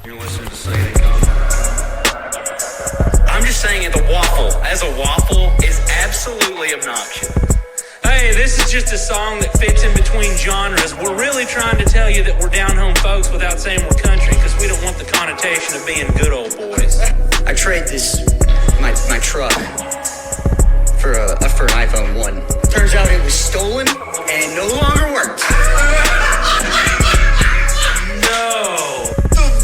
You're listening to Say It Common. I'm just saying the waffle, as a waffle, is absolutely obnoxious. Hey, this is just a song that fits in between genres. We're really trying to tell you that we're down-home folks without saying we're country, because we don't want the connotation of being good old boys. I trade my truck for an iPhone 1. Turns out it was stolen and no longer works. No.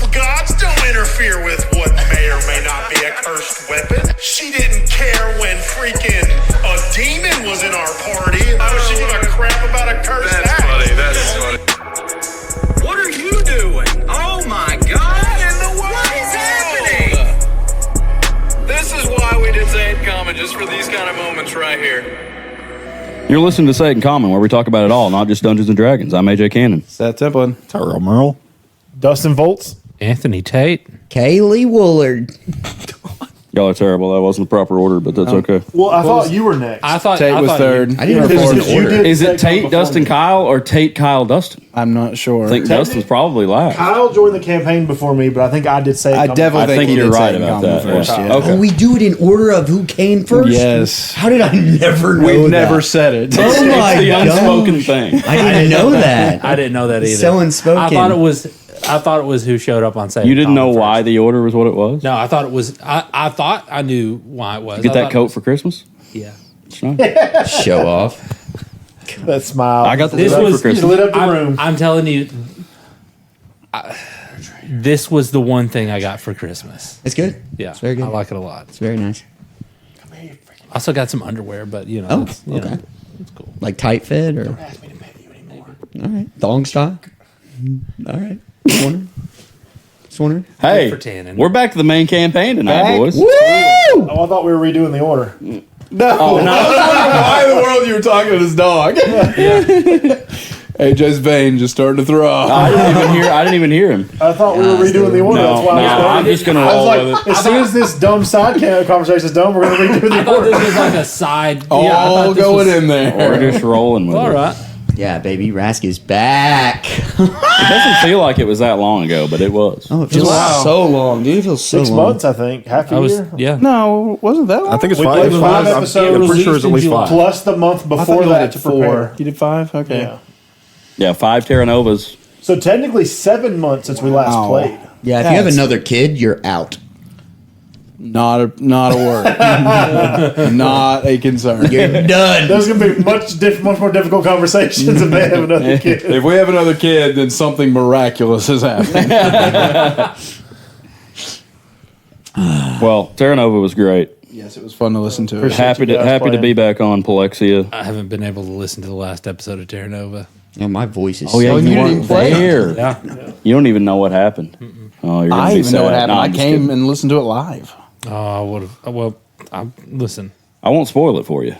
The gods don't interfere with what may or may not be a cursed weapon. She didn't care when freaking a demon was in our party. How was she give a crap about a cursed act? That's funny. What are you doing? Oh my God! What is happening? This is why we did Say It Common, just for these kind of moments right here. You're listening to Say It in Common, where we talk about it all, not just Dungeons and Dragons. I'm AJ Cannon. Seth Templin. Tyrell Merle. Dustin Volts. Anthony Tate. Kaylee Woolard. Y'all are terrible. That wasn't the proper order, but that's okay. Well, I thought you were next. Tate was third. I didn't know Because if you did Is it say Tate, come Dustin, before me. Kyle, or Tate, Kyle, Dustin? I'm not sure. I think Dustin's probably last. Kyle joined the campaign before me, but I think I did say I definitely I think he you're did right Say It in about Common that. first. Yeah. Yeah. Okay. Oh, we do it in order of who came first? Yes. How did I never know We've that? never said it. Oh my The unspoken gosh. thing. I didn't know that. I didn't know that either. So unspoken. I thought it was who showed up on Say It You didn't know Common why first. the order was what it was? No, I thought it was. I thought I knew why it was. You get I that thought coat it was- for Christmas? Yeah. It's nice. Show off. that smile. I got the This coat was- for Christmas. You lit up the room. I'm telling you, this was the one thing I got for Christmas. It's good. Yeah, It's very good. I like it a lot. It's very nice. I also got some underwear, but you know, Oh, it's, you okay. know, it's cool. Like tight fit or? Ask me to pay you anymore. All right. Thong stock? All right. Just wondering. Just wondering. Hey, for tanning. we're back to the main campaign tonight, boys. Woo! Oh, I thought we were redoing the order. No. Why in the world you were talking to this dog? AJ's vein just started to throw up. I didn't even hear him. I thought we were redoing the order. No, That's why I was I'm just gonna I roll was with like, it. as soon as this dumb side conversation is done, we're going to redo I the thought order. this was like a side. All I thought this going was, in there. We're just rolling with All it. right. Yeah, baby. Rask is back. It doesn't feel like it was that long ago, but it was. Oh, it feels so long, dude. It feels so 6 long. months, I think. Half a I was. year. Yeah. No, wasn't that long? I think it's We 5. played 5 I'm episodes. pretty sure it's at least July. 5. Plus the month I thought before you that did to 4. prepare. You did 5? Okay. Yeah. Yeah, 5 Terra Novas. So technically 7 months since we last Wow. played. Yeah, if you have That's- another kid, you're out. Not a word. Not a concern. You're done. There's going to be much more difficult conversations if they have another kid. If we have another kid, then something miraculous has happened. Well, Terra Nova was great. Yes, it was fun to listen to. Happy you to guys playing. be back on Palexia. I haven't been able to listen to the last episode of Terra Nova. Oh, my voice is Oh yeah, so you didn't weren't even play it? there. Yeah. You don't even know what happened. Oh, you're gonna I be even know what sad. happened. No, I I'm just came kidding. and listened to it live. Oh, I would have. Well, listen. I won't spoil it for you.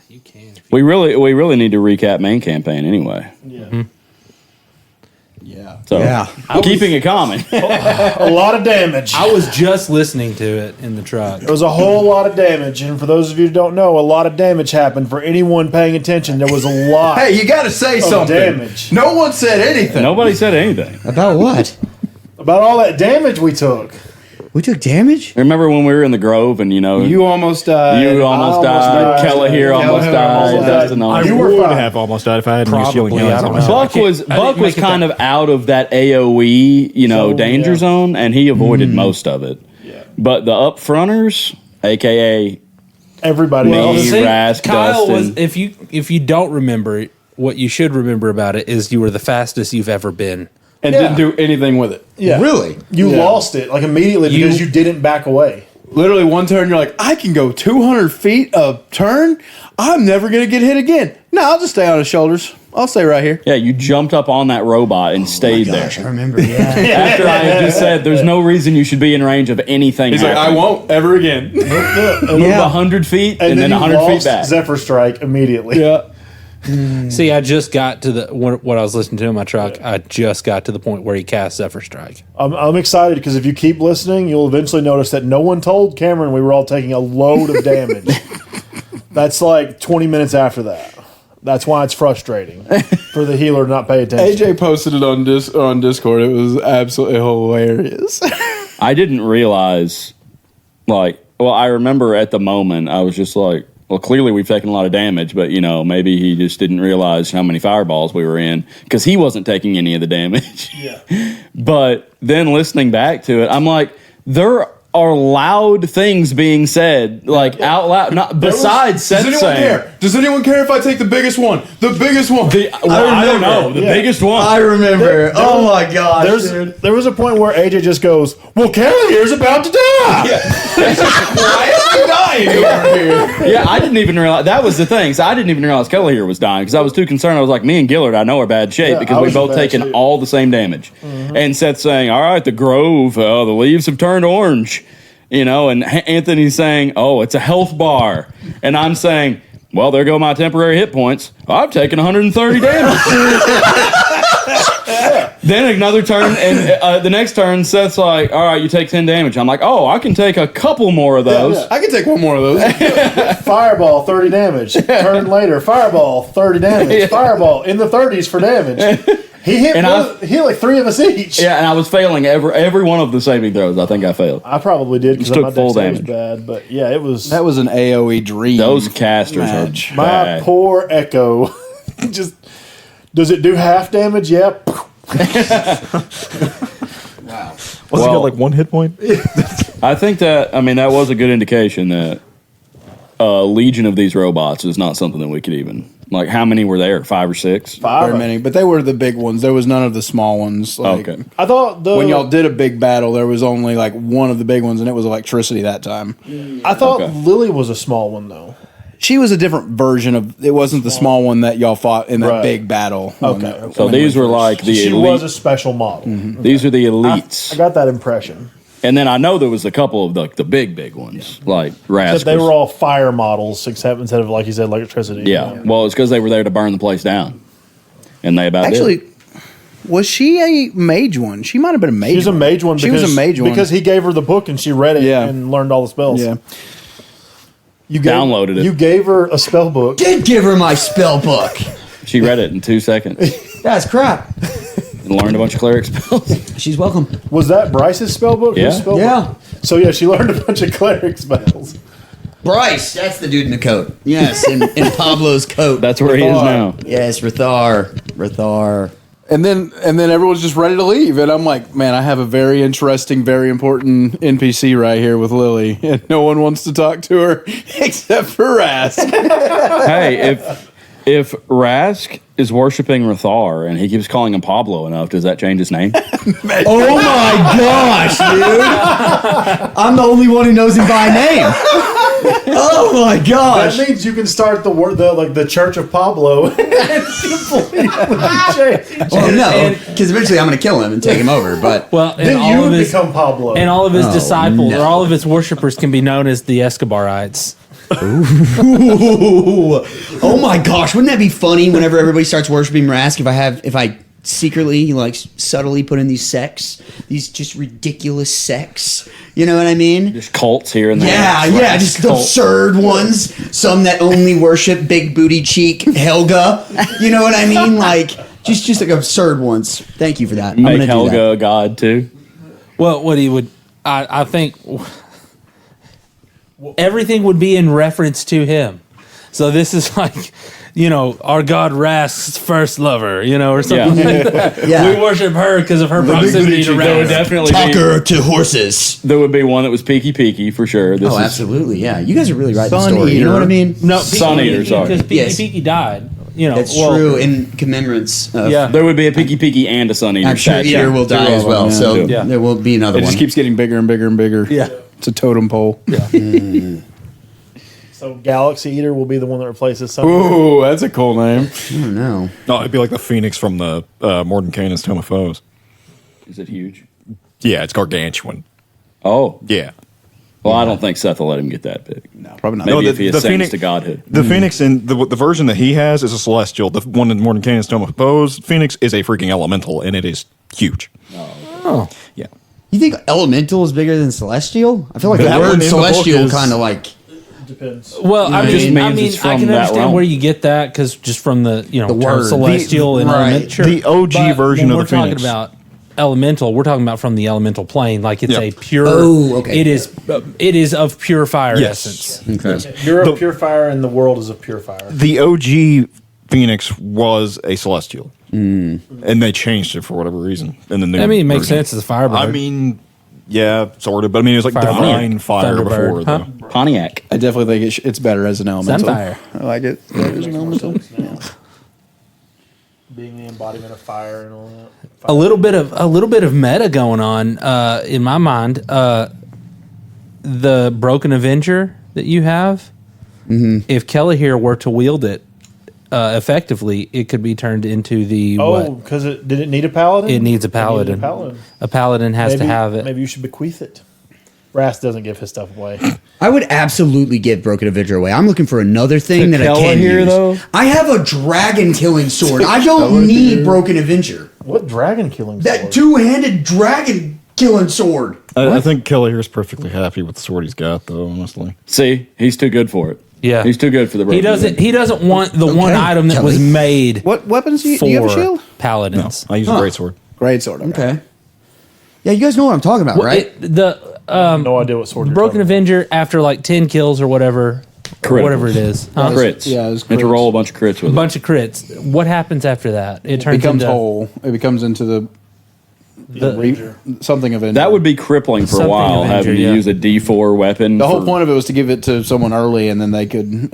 You can. If you, We really need to recap main campaign anyway. Yeah. Yeah. So Yeah. keeping it common. A lot of damage. I was just listening to it in the truck. There was a whole lot of damage, and for those of you who don't know, a lot of damage happened. For anyone paying attention, there was a lot. Hey, you got to say something. damage. No one said anything. Nobody said anything. About what? About all that damage we took. We took damage? Remember when we were in the Grove and You almost died. you almost died. Kella here almost died. Dustin almost You I were would fine. have almost died if I hadn't used Probably, healing hands I on don't know. myself. Buck was make it kind that- of out of that AOE, danger yeah. zone, and he avoided most of it. Yeah. But the upfronters, aka Everybody Me. else. See, Rask, Kyle Dustin. was. If you don't remember, what you should remember about it is you were the fastest you've ever been. and didn't do anything with it. Yeah. Really? You Yeah. lost it like immediately because you didn't back away. Literally one turn, you're like, I can go 200 feet a turn. I'm never going to get hit again. No, I'll just stay on his shoulders. I'll stay right here. you jumped up on that robot and stayed Gosh, I there. remember, yeah. After I had just said, there's no reason you should be in range of anything. He's like, I happening. won't ever again. Move Yeah. 100 feet and, then you 100 feet lost back. Zephyr Strike immediately. Yeah. See, I just got to what I was listening to in my truck. I just got to the point where he cast Zephyr Strike. I'm excited because if you keep listening, you'll eventually notice that no one told Cameron we were all taking a load of damage. That's like 20 minutes after that. That's why it's frustrating for the healer to not pay attention. AJ posted it on Discord. It was absolutely hilarious. I didn't realize, I remember at the moment, I was just like, well, clearly we've taken a lot of damage, but, maybe he just didn't realize how many fireballs we were in because he wasn't taking any of the damage. Yeah. But then listening back to it, I'm like, there are loud things being said, out loud, not besides Seth Does anyone saying. care? Does anyone care if I take the biggest one? The biggest one. I don't know. The biggest one. I remember. Oh my gosh, dude. There was a point where AJ just goes, well, Kelly here's about to die. Why am I dying over here? Yeah, I didn't even realize that was the thing. So I didn't even realize Kelly here was dying because I was too concerned. I was like, me and Gillard, I know are bad shape Yeah, because I we was in both bad taken shape. all the same damage. And Seth saying, "All right, the Grove, the leaves have turned orange," and Anthony's saying, "Oh, it's a health bar," and I'm saying, "Well, there go my temporary hit points. I've taken 130 damage." Then another turn, and the next turn, Seth's like, "All right, you take 10 damage." I'm like, "Oh, I can take a couple more of those." I can take one more of those. Fireball, 30 damage. Turn later, fireball, 30 damage. Yeah. Fireball in the 30s for damage. He hit like 3 of us each. Yeah, and I was failing every one of the saving throws. I think I failed. I probably did because Just took my full dexterity was damage. bad. But yeah, it was That was an AoE dream. Those casters match. are my bad. poor Echo. Just does it do half damage? Yeah. Wasn't it like 1 hit point? I think that was a good indication that a legion of these robots is not something that we could even how many were there? 5 or 6? Very many, but they were the big ones. There was none of the small ones. Okay. I thought When y'all did a big battle, there was only one of the big ones, and it was electricity that time. I thought Okay. Lily was a small one though. She was a different version of. It wasn't the small one that y'all fought in that Right. big battle. Okay. So these were like the She elite. was a special model. These are the elites. I got that impression. And then I know there was a couple of the big ones, like Rask. Except they were all fire models, except instead of like you said, electricity. Yeah. Well, it's because they were there to burn the place down. And they about Actually, did. was she a mage one? She might have been a mage. She's a mage one. She was a mage one because he gave her the book and she read it Yeah. and learned all the spells. Yeah. You Downloaded it. You gave her a spell book. Did give her my spell book. She read it in 2 seconds That's crap. and learned a bunch of cleric spells. She's welcome. Was that Bryce's spell book? Yeah. Whose spell Yeah. book? So yeah, she learned a bunch of cleric spells. Bryce, that's the dude in the coat. Yes, in Pablo's coat. That's where he is now. Yes, Rathar. And then everyone's just ready to leave, and I'm like, man, I have a very interesting, very important NPC right here with Lily, and no one wants to talk to her except for Rask. Hey, if Rask is worshiping Rathar and he keeps calling him Pablo enough, does that change his name? Oh my gosh, dude! I'm the only one who knows him by name. Oh my gosh! That means you can start the Church of Pablo and completely change. Well, no, because eventually I'm going to kill him and take him over. But Well, and Then all you of would his become Pablo. and all of his Oh, disciples no. or all of his worshippers can be known as the Escobarites. Ooh. Oh my gosh, wouldn't that be funny whenever everybody starts worshiping Rask if I secretly subtly put in these just ridiculous sects. You know what I mean? Just cults here and there. Yeah, just the absurd ones. Some that only worship big booty cheek Helga. You know what I mean? Just like absurd ones. Thank you for that. I'm Make gonna do Helga that. a god too. Well, what he would, I think, everything would be in reference to him. So this is like, our god Rask's first lover, or something like that. Yeah. We worship her because of her proximity to There would Rask. definitely Talker to horses. There would be one that was peaky for sure. This Oh, is absolutely. Yeah, you guys are really writing the Sun story. You know Eater. what I mean? No, Sun Eater, sorry. Because Peaky Yes. Peaky died. That's true. In commemorance of Yeah. There would be a Peaky and a Sun Eater I'm sure statue. Eater will die as well. yeah. So Yeah. there will be another It one. just keeps getting bigger and bigger and bigger. Yeah. It's a totem pole. So Galaxy Eater will be the one that replaces Sun. Ooh, that's a cool name. I don't know. No, it'd be like the Phoenix from the Mordenkainen's Tome of Foes. Is it huge? Yeah, it's gargantuan. Oh. Yeah. Well, I don't think Seth will let him get that big. No, probably not. Maybe No, if he ascends to godhood. The Phoenix in the version that he has is a celestial. The one in Mordenkainen's Tome of Foes, Phoenix is a freaking elemental, and it is huge. Oh. Yeah. You think elemental is bigger than celestial? I feel like That the one word in the book celestial is- kind of like Depends. Well, I Just mean, means it's I from can that understand realm. where you get that because just from the term word. celestial and Right. element. Sure. The OG But version when of the we're Phoenix. talking about elemental. We're talking about from the elemental plane, like it's Yeah. a pure. Oh, okay. It is of pure fire Yes. essence. Okay. You're a pure fire, and the world is a pure fire. The OG Phoenix was a celestial, and they changed it for whatever reason. And then I mean, it makes sense as a firebird. I mean, yeah, sort of, but I mean, it was like Firebird. divine fire Thunderbird, before. huh? Though. Pontiac. I definitely think it's better as an elemental. Sunfire. I like it better as an elemental. Yeah. Being the embodiment of fire and all that. a little bit of meta going on in my mind. The Broken Avenger that you have, if Kelly here were to wield it effectively, it could be turned into the Oh, what? because did it need a paladin? It needs a It paladin. needed a paladin. A paladin has to have it. Maybe you should bequeath it. Rast doesn't give his stuff away. I would absolutely give Broken Avenger away. I'm looking for another thing that I Kella can here, use. though? I have a dragon killing sword. I don't need Broken Avenger. What dragon killing That sword? two-handed dragon killing sword. I think Kelly here is perfectly happy with the sword he's got, though. Honestly, See, he's too good for it. Yeah. He's too good for the. He doesn't. He doesn't want the one Okay, item that was Kelly. made What weapons do you, for do you have a shield? paladins. I use a great sword. Great sword. Okay. Yeah, you guys know what I'm talking about, Well, right? No idea what sword you're Broken talking Avenger after like 10 kills or whatever, Criticals. whatever it is, huh? Crits. Yeah, it was And to crits. roll a bunch of crits with a it. bunch of crits. What happens after that? It It turns becomes into whole. It becomes into the something Avenger. That would be crippling for a Something while, Avenger, having to yeah. use a D4 weapon. the whole for- point of it was to give it to someone early, and then they could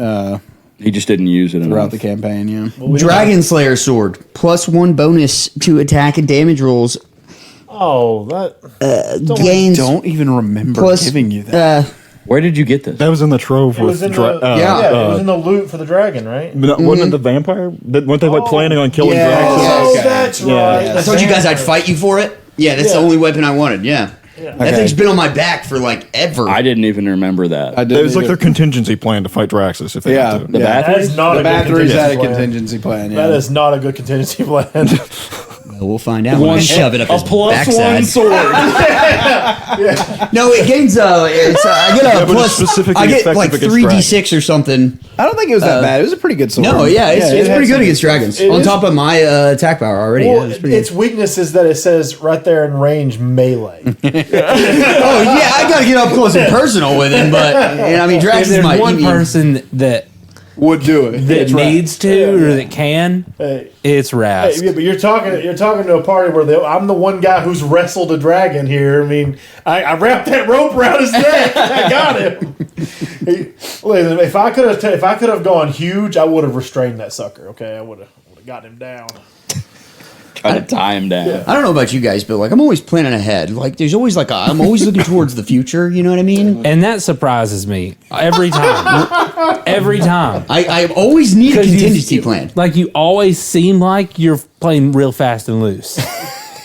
He just didn't use it throughout enough. the campaign. Yeah. Dragon Slayer sword. +1 bonus to attack and damage rolls. Oh, that Gains Don't even remember plus... giving you that. Where did you get this? That was in the trove it was with in the yeah, it was in the loot for the dragon, right? wasn't it the vampire? Weren't they like planning on killing Yeah. dragons? Oh, okay. that's Yeah. right. I told you guys I'd fight you for it. Yeah, that's the Yeah. only weapon I wanted. Yeah. That Okay. thing's been on my back for like ever. I didn't even remember that. I It did. was like their contingency plan to fight Draxus if they yeah. had to. The yeah. bath- That is not The a good batteries had a contingency plan. contingency plan. Yeah. That is not a good contingency plan. Well, we'll find out when I shove it up his backside. sword. No, it gains. I get a but it's plus. specifically I get effective like against 3d6 or something. I don't think it was that bad. It was a pretty good sword. No, yeah, it's it had pretty good some- against dragons. it On is- top of my attack power already. Well, yeah, it's pretty its good. weakness is that it says right there in range melee. Oh yeah, I gotta get up close and personal with him, but I mean, if dragons there's might one person that Would do it. that needs to or that can, Hey, it's Rast. yeah, but you're talking to a party where I'm the one guy who's wrestled a dragon here. I mean, I wrapped that rope around his neck. I got him. Listen, if I could have gone huge, I would have restrained that sucker. Okay, I would have gotten him down. Try to tie him down. I don't know about you guys, but like I'm always planning ahead. Like there's always I'm always looking towards the future. You know what I mean? And that surprises me every time. Every time. I always need a 'Cause contingency plan. Like you always seem like you're playing real fast and loose.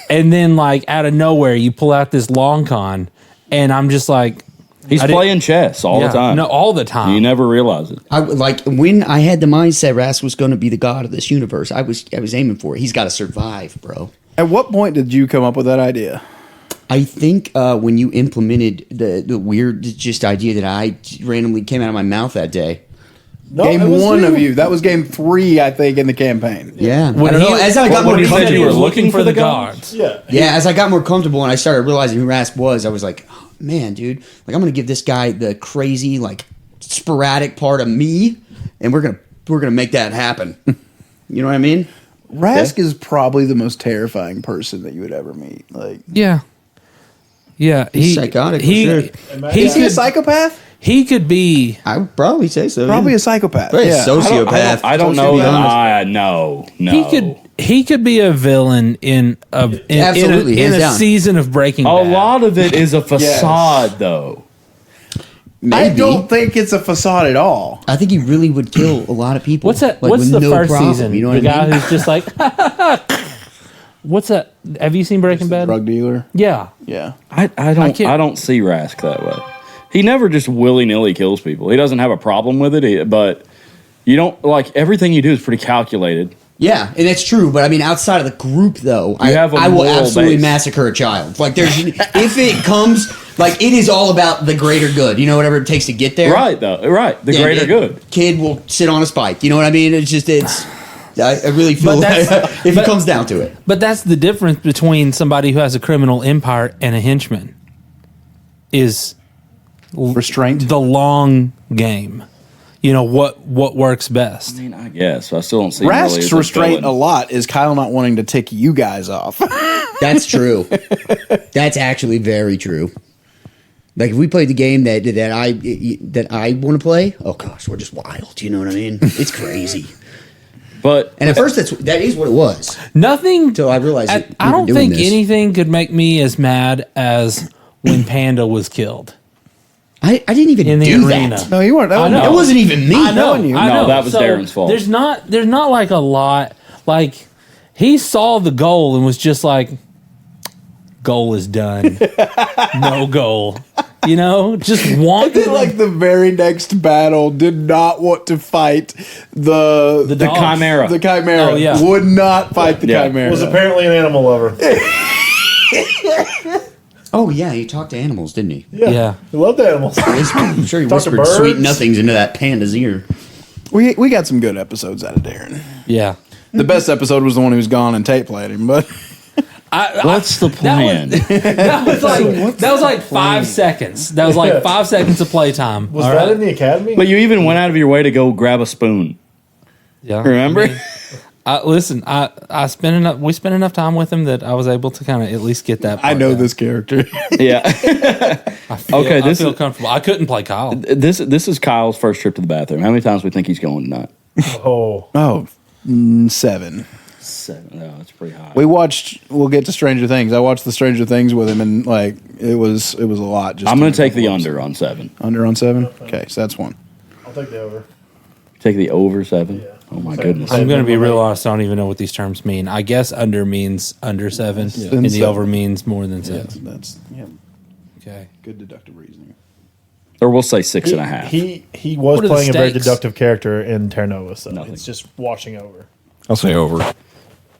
And then like out of nowhere you pull out this long con and I'm just like He's I didn't- playing chess all yeah, the time. No, all the time. You never realize it. I like when I had the mindset Rast was going to be the god of this universe. I was aiming for it. He's got to survive, bro. At what point did you come up with that idea? I think when you implemented the weird just idea that I randomly came out of my mouth that day. No, Game it was one you. of you. That was game 3, I think, in the campaign. Yeah. When I don't know, as I got more when he said comfortable, you were looking for the gods. Yeah, yeah, as I got more comfortable and I started realizing who Rasp was, I was like, oh, man, dude, like I'm gonna give this guy the crazy, like sporadic part of me, and we're gonna make that happen. You know what I mean? Rask is probably the most terrifying person that you would ever meet. Like, Yeah. Yeah. He's psychotic, for sure. He is he a could, psychopath? he could be I would probably say so. Probably yeah. a psychopath. Probably a Yeah. sociopath. I don't to know be that. honest. No. he could be a villain in Absolutely, in hands a down. season of Breaking A Bad. lot of it is a facade, though. Maybe. I don't think it's a facade at all. I think he really would kill a lot of people. What's that? like, What's with the no first problem, season? You know the what I guy mean? who's just like, what's that? Have you seen Breaking Bad? Drug dealer. Yeah. Yeah. I can't- don't see Rask that way. He never just willy-nilly kills people. He doesn't have a problem with it, but you don't like everything you do is pretty calculated. Yeah, and it's true. But I mean, outside of the group, though, have a I will moral absolutely base. massacre a child. Like, there's if it comes Like, it is all about the greater good. You know, whatever it takes to get there. Right, though. Right. The Yeah, greater good. Kid will sit on a spike. You know what I mean? I really feel But like that's- if it comes down to it. But that's the difference between somebody who has a criminal empire and a henchman. Is Restraint. the long game. You know what works best. I mean, I guess. I still don't see him really Rask's as a restraint a villain. lot is Kyle not wanting to tick you guys off. That's true. That's actually very true. Like, if we played the game that I want to play, oh gosh, we're just wild. You know what I mean? It's crazy. But And at first, that is what it was. Nothing. Until I realized that we I were don't doing think this. anything could make me as mad as when Panda was killed I didn't even in the do arena. that. No, you weren't. That I was, know. It wasn't even me. I know. I No, know. that was Darren's fault. There's not like a lot. Like, he saw the goal and was just like, "Goal is done. No goal." You know, just wanted like the very next battle did not want to fight the dogs. Chimera. The Chimera Oh, yeah. would not fight the Yeah. Chimera. Was apparently an animal lover. Oh yeah, he talked to animals, didn't he? Yeah. He loved animals. I'm sure he Talk to whispered sweet birds. nothings into that panda's ear. We got some good episodes out of Darren. Yeah. The best episode was the one who was gone and Tate played him, but what's the plan? That was like 5 seconds. That was like 5 seconds of playtime. Was All that right? in the academy? But you even went out of your way to go grab a spoon. Yeah. Remember? Listen, we spent enough time with him that I was able to kind of at least get that. I part know down. this character. Yeah. Okay, I this feel is comfortable. I couldn't play Kyle. this is Kyle's first trip to the bathroom. How many times do we think he's going tonight? Oh, Oh, 7. 7. No, it's pretty high. We'll get to Stranger Things. I watched the Stranger Things with him and like it was a lot. Just I'm going to take the under on 7. Under on 7. Okay, so that's 1. I'll take the over. Take the over 7. Yeah. Oh my Same. goodness. I'm going to be real honest. I don't even know what these terms mean. I guess under means under 7, and the 7. over means more than 6. That's Okay. good deductive reasoning. Or we'll say 6.5. He was What are the playing a very stakes? deductive character in Terra Nova, so Nothing. it's just washing over. I'll say over.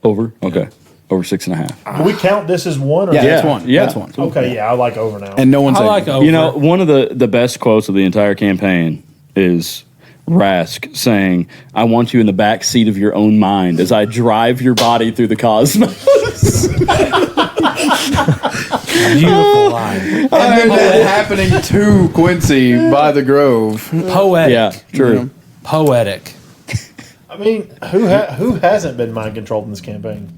Over? Okay. Over 6.5. Do we count this as one? Or Yeah, Yeah, that's 1. yeah. That's 1. Okay, yeah, I like over now. And no one I said like over. You know, one of the best quotes of the entire campaign is Rask saying, "I want you in the back seat of your own mind as I drive your body through the cosmos." Beautiful line. I heard that happening to Quincy by the Grove. Poetic. Yeah, true. Poetic. I mean, who hasn't been mind controlled in this campaign?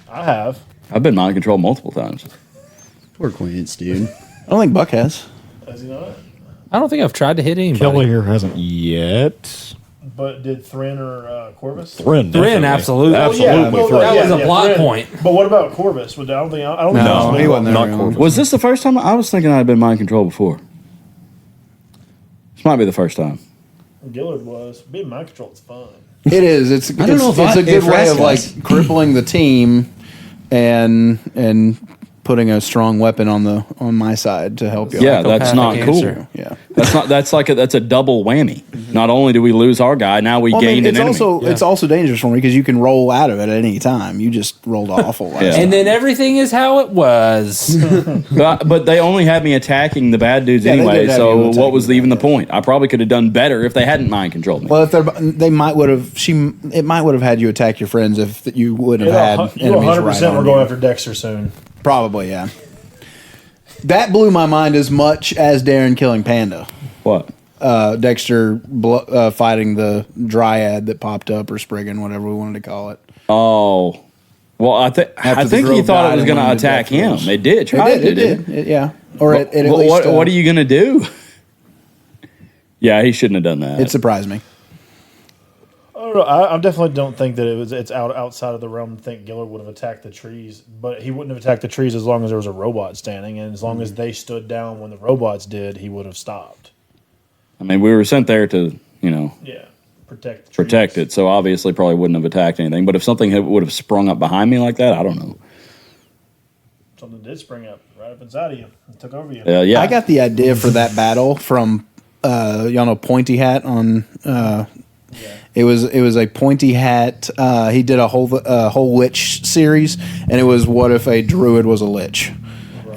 I have. I've been mind controlled multiple times. Poor Quince, dude. I don't think Buck has. Has he not? I don't think I've tried to hit anybody. Kelly here hasn't yet. But did Thrin or Corvus? Thrin, Thrin, absolutely. Absolutely. Well, Thrin. That was a plot Thrin. point. But what about Corvus? I don't think. No, he he wasn't there. not very long. Corvus. Was this the first time? I was thinking I'd been mind controlled before. This might be the first time. Gillard was. Being mind controlled is fun. It is. It's don't know if it's a good if way Rask of like has. crippling the team and putting a strong weapon on my side to help you. Yeah, that's not Psychopathic cool. answer. Yeah. That's a double whammy. Not only do we lose our guy, now we Well, I mean, gained it's an enemy. also it's also dangerous for me because you can roll out of it at any time. You just rolled awful. Last Yeah. time. And then everything is how it was. But they only had me attacking the bad dudes Yeah, they anyway. did have you So attacking what was the even the bad guys. point? I probably could have done better if they hadn't mind controlled me. Well, if they might would have it might would have had you attack your friends if you would have had You enemies 100% right on we're going you. after Dexter soon. Probably, yeah. That blew my mind as much as Darren killing Panda. What? Dexter fighting the dryad that popped up, or Spriggan, whatever we wanted to call it. Oh, well, I think the he Grove thought died it was and going to went into attack Death him. Force. It did. Tried It to, did. didn't it? Yeah. Or it at What- least. what are you going to do? Yeah, he shouldn't have done that. It surprised me. I don't know. I definitely don't think that it's outside of the realm to think Gillard would have attacked the trees, but he wouldn't have attacked the trees as long as there was a robot standing, and as long as they stood down when the robots did, he would have stopped. I mean, we were sent there to, Yeah, protect the trees. protect it. So obviously, probably wouldn't have attacked anything. But if something would have sprung up behind me like that, I don't know. Something did spring up right up inside of you and took over you. Yeah, I got the idea for that battle from y'all know Pointy Hat on. It was a Pointy Hat. He did a whole Lich series, and it was what if a druid was a lich,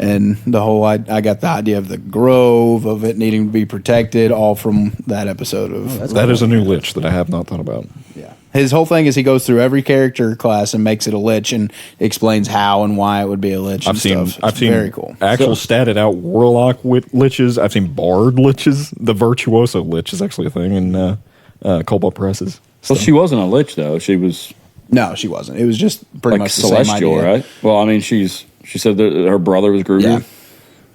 And the whole I got the idea of the grove, of it needing to be protected, all from that episode of. That is a new lich that I have not thought about. Yeah. His whole thing is he goes through every character class and makes it a lich and explains how and why it would be a lich. I've seen very cool. Actual statted out warlock liches. I've seen bard liches. The virtuoso lich is actually a thing in Cobalt Presses. Well, she wasn't a lich though. She was No, she wasn't. It was just pretty like much the same celestial, idea. right? Well, I mean, she said that her brother was Gruger.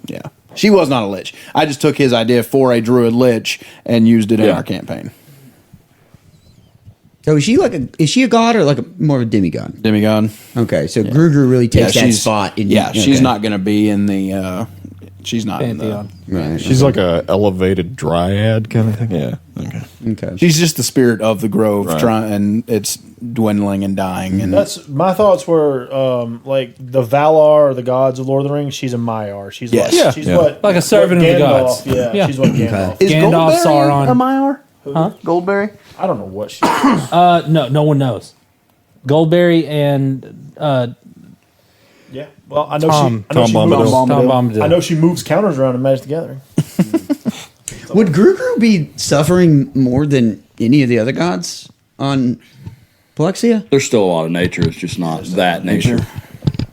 Yeah. Yeah. She was not a lich. I just took his idea for a druid lich and used it in our campaign. So is she a god or like more of a demigod? Demigod. Okay, so Gruger really takes that she's- spot. she's not going to be in the. She's not Pantheon. in the. Right. She's like a elevated dryad kind of thing. Yeah. Okay. Okay. She's just the spirit of the grove, Right. and it's dwindling and dying. And That's my thoughts were like the Valar or the gods of Lord of the Rings. She's a Maiar. She's Yes. like Yeah. she's Yeah. what Like a servant what of the Gandalf- gods. Yeah, Yeah. she's what Gandalf. is Gandalf, Goldberry Sauron. a Maiar? Huh? Goldberry? I don't know what she is. No one knows. Goldberry and Yeah. Well, I know Tom she moves, Bombadil. I know she moves counters around in Magic the Gathering. Would Gruger be suffering more than any of the other gods on Plexia? There's still a lot of nature. It's just not that nature.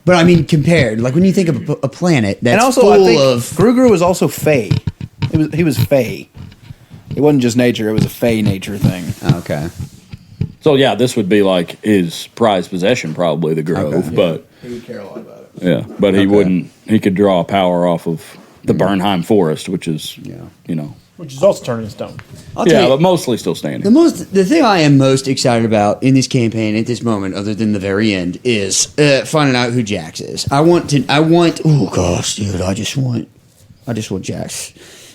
But I mean, compared, like when you think of a planet that's And also, full I think of Grugru was also Fey. He was Fey. It wasn't just nature; it was a Fey nature thing. okay. So yeah, this would be like his prized possession, probably the grove. Okay. But He would care a lot about it. yeah, but he wouldn't. He could draw power off of the Bernheim Forest, which is Which is also turning stone. I'll tell you, but mostly still standing. the thing I am most excited about in this campaign at this moment, other than the very end, is finding out who Jax is. Oh gosh, dude, I just want Jax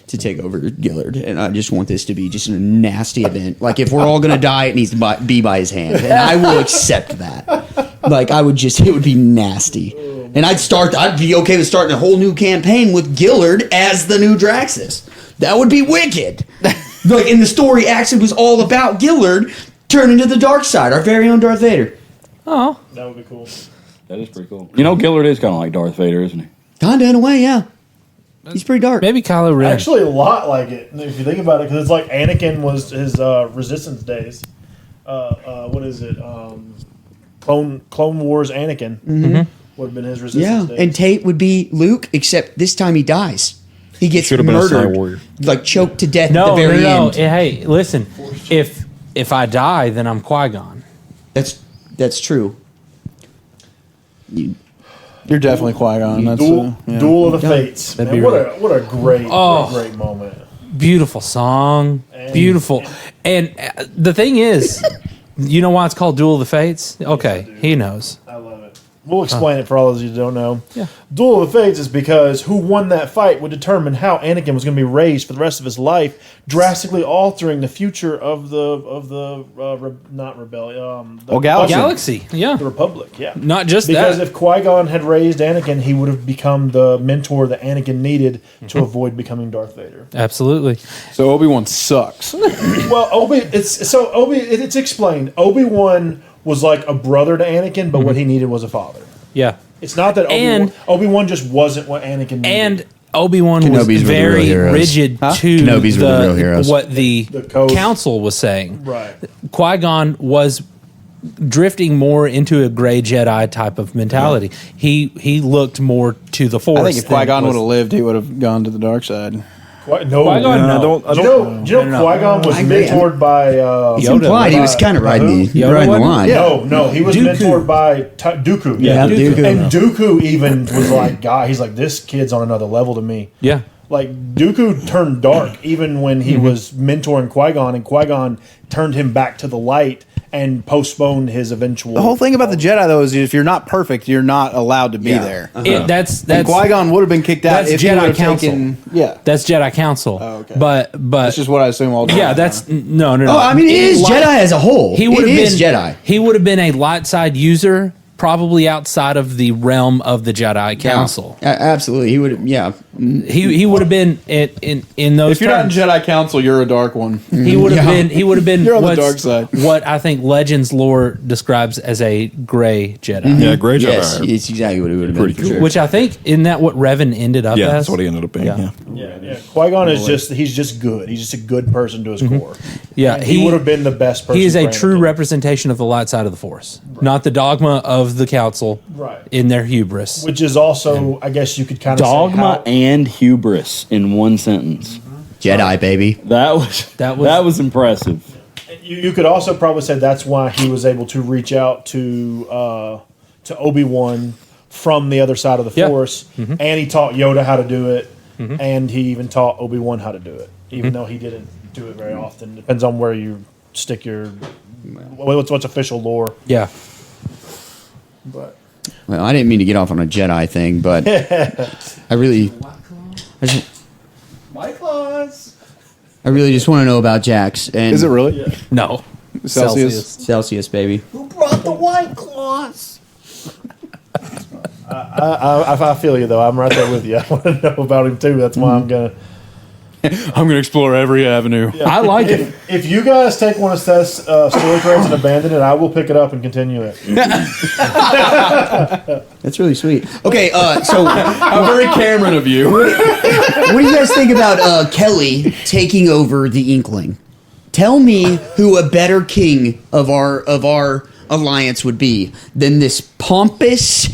to take over Gillard, and I just want this to be just a nasty event. Like if we're all gonna die, it needs to be by his hand, and I will accept that. Like it would be nasty, and I'd be okay with starting a whole new campaign with Gillard as the new Draxus. That would be wicked. Like, and the story actually was all about Gillard turning to the dark side, our very own Darth Vader. Oh, That would be cool. That is pretty cool. You know, Gillard is kind of like Darth Vader, isn't he? Kinda in a way, yeah. He's pretty dark. maybe Kylo Ren. Actually, a lot like it if you think about it, because it's like Anakin was his Resistance days. What is it? Clone Wars Anakin would have been his Resistance days. And Tate would be Luke, except this time he dies. He gets Should have been a Star murdered, Warrior. like choked to death no, at the very no. end. Hey, listen. If I die, then I'm Qui-Gon. That's true. You're definitely Qui-Gon. That's Duel of the Fates. That'd Man, be what a great, Oh. great moment. Beautiful song. Beautiful. And the thing is, you know why it's called Duel of the Fates? Okay, he knows. I love it. We'll explain it for all those who don't know. Yeah. Duel of the Fates is because who won that fight would determine how Anakin was going to be raised for the rest of his life, drastically altering the future of not rebellion, the Galaxy. Yeah. the Republic. Yeah, Not just because that. if Qui-Gon had raised Anakin, he would have become the mentor that Anakin needed to avoid becoming Darth Vader. Absolutely. So Obi-Wan sucks. Well, it's explained. Obi-Wan was like a brother to Anakin, but what he needed was a father. Yeah. It's not that Obi-Wan just wasn't what Anakin needed. And Obi-Wan was Kenobi's were the very real heroes. rigid to Kenobi's were the real heroes. what the code. council was saying. Right. Qui-Gon was drifting more into a gray Jedi type of mentality. He looked more to the Force. I think if than Qui-Gon was- would have lived, he would have gone to the dark side. No, Qui-Gon, no. Do you know Qui-Gon was I agree. mentored by It's Yoda. implied he was kind of riding the line. No, he was Dooku. mentored by Dooku. Yeah, Dooku. And Dooku even was like, God, he's like, this kid's on another level to me. Yeah. Like, Dooku turned dark even when he was mentoring Qui-Gon, and Qui-Gon turned him back to the light and postponed his eventual... The whole thing about the Jedi, though, is if you're not perfect, you're not allowed to be there. That's And Qui-Gon would have been kicked out that's if he Jedi would have Council. taken... Yeah. That's Jedi Council. Oh, okay. But That's just what I assume all the yeah, time. that's no. Oh, I mean, it is Light- Jedi as a whole. He would It have is been Jedi. He would have been a light side user probably outside of the realm of the Jedi Council. Absolutely, he would. Yeah, He would have been in those. If you're not in terms. Jedi Council, you're a dark one. He would have been. He would have been. You're on the what's- dark side. What I think Legends lore describes as a gray Jedi, Yeah, Grey Jedi. yes, it's exactly what it would have been. Pretty For cool. sure. which I think isn't that what Revan ended up Yeah, as? that's what he ended up being. Yeah. Yeah. Qui-Gon is he's just good. He's just a good person to his core. Yeah, And he would have been the best person. He is a for true Anakin. representation of the light side of the Force, not the dogma of the Council. Right. In their hubris. Which is also, I guess you could kind of Dogma say and hubris in one sentence. Jedi, baby. That was impressive. you could also probably say that's why he was able to reach out to Obi-Wan from the other side of the Yeah. Force, and he taught Yoda how to do it, and he even taught Obi-Wan how to do it, even though he didn't do it very often. Depends on where you stick your what's official lore. Yeah. But Well, I didn't mean to get off on a Jedi thing, but I really just want to know about Jax. And Is it really? No. Celsius? Celsius, baby? I feel you though. I'm right there with you. I want to know about him too. That's why I'm gonna. I'm going to explore every avenue. I like it. If you guys take one of Seth's story threads and abandon it, I will pick it up and continue it. That's really sweet. Okay, so How very Cameron of you. what do you guys think about Kelly taking over the Inkling? Tell me who a better king of our alliance would be than this pompous,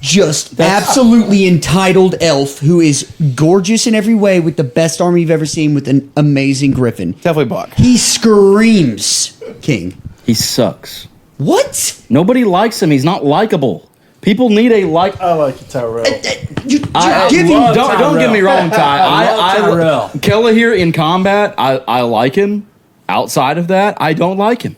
just absolutely entitled elf who is gorgeous in every way with the best armor you've ever seen with an amazing griffin. Definitely Buck. He screams king. He sucks. What? Nobody likes him. He's not likable. People need a like. I like you, Tyrell. Don't get me wrong, Ty. I love Tyrell. Kella here in combat, I like him. Outside of that, I don't like him.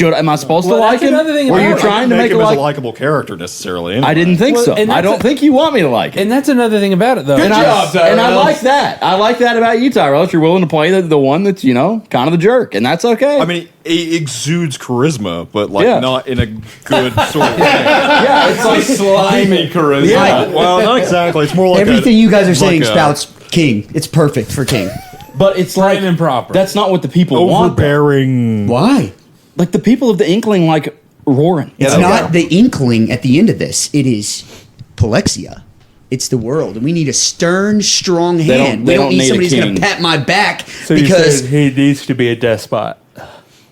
Am I supposed to Well, like that's him? another thing Were about you it. trying to make him it as like? a likable character necessarily. Anyway. I didn't think Well, so. and I that's don't think you want me to like him. And that's another thing about it, though. And job, Tyrell. and I like that. I like that about you, Tyrell. That you're willing to play the one that's kind of the jerk, and that's okay. I mean, he exudes charisma, but like Yeah. not in a good sort of way. yeah, it's like Slimy charisma. Yeah. Well, not exactly. It's more like Everything you guys are saying like a- spouts king. It's perfect for king. but it's like and proper. That's not what the people want. though. overbearing. Why? Like the people of the Inkling like roaring. It's not the Inkling at the end of this. It is Palexia. It's the world, and we need a stern, strong hand. they We don't don't need need a somebody who's going king. to pat my back because he needs to be a despot,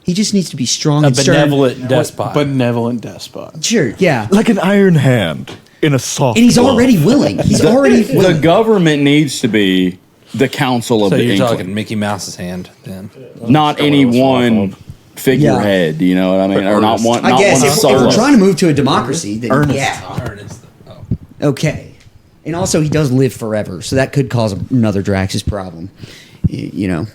he just needs to be strong a and stern. benevolent despot. Benevolent despot. Sure, yeah. Like an iron hand in a soft. And he's glove. already willing. He's already The willing. government needs to be the council of so the you're Inkling, talking Mickey Mouse's hand, then? not any one figurehead. You know what I mean? Or not one. I Not guess one if solo. we're trying to move to a democracy, then Ernest. yeah. Ernest. Oh. Okay. And also, he does live forever, so that could cause another Drax's problem. You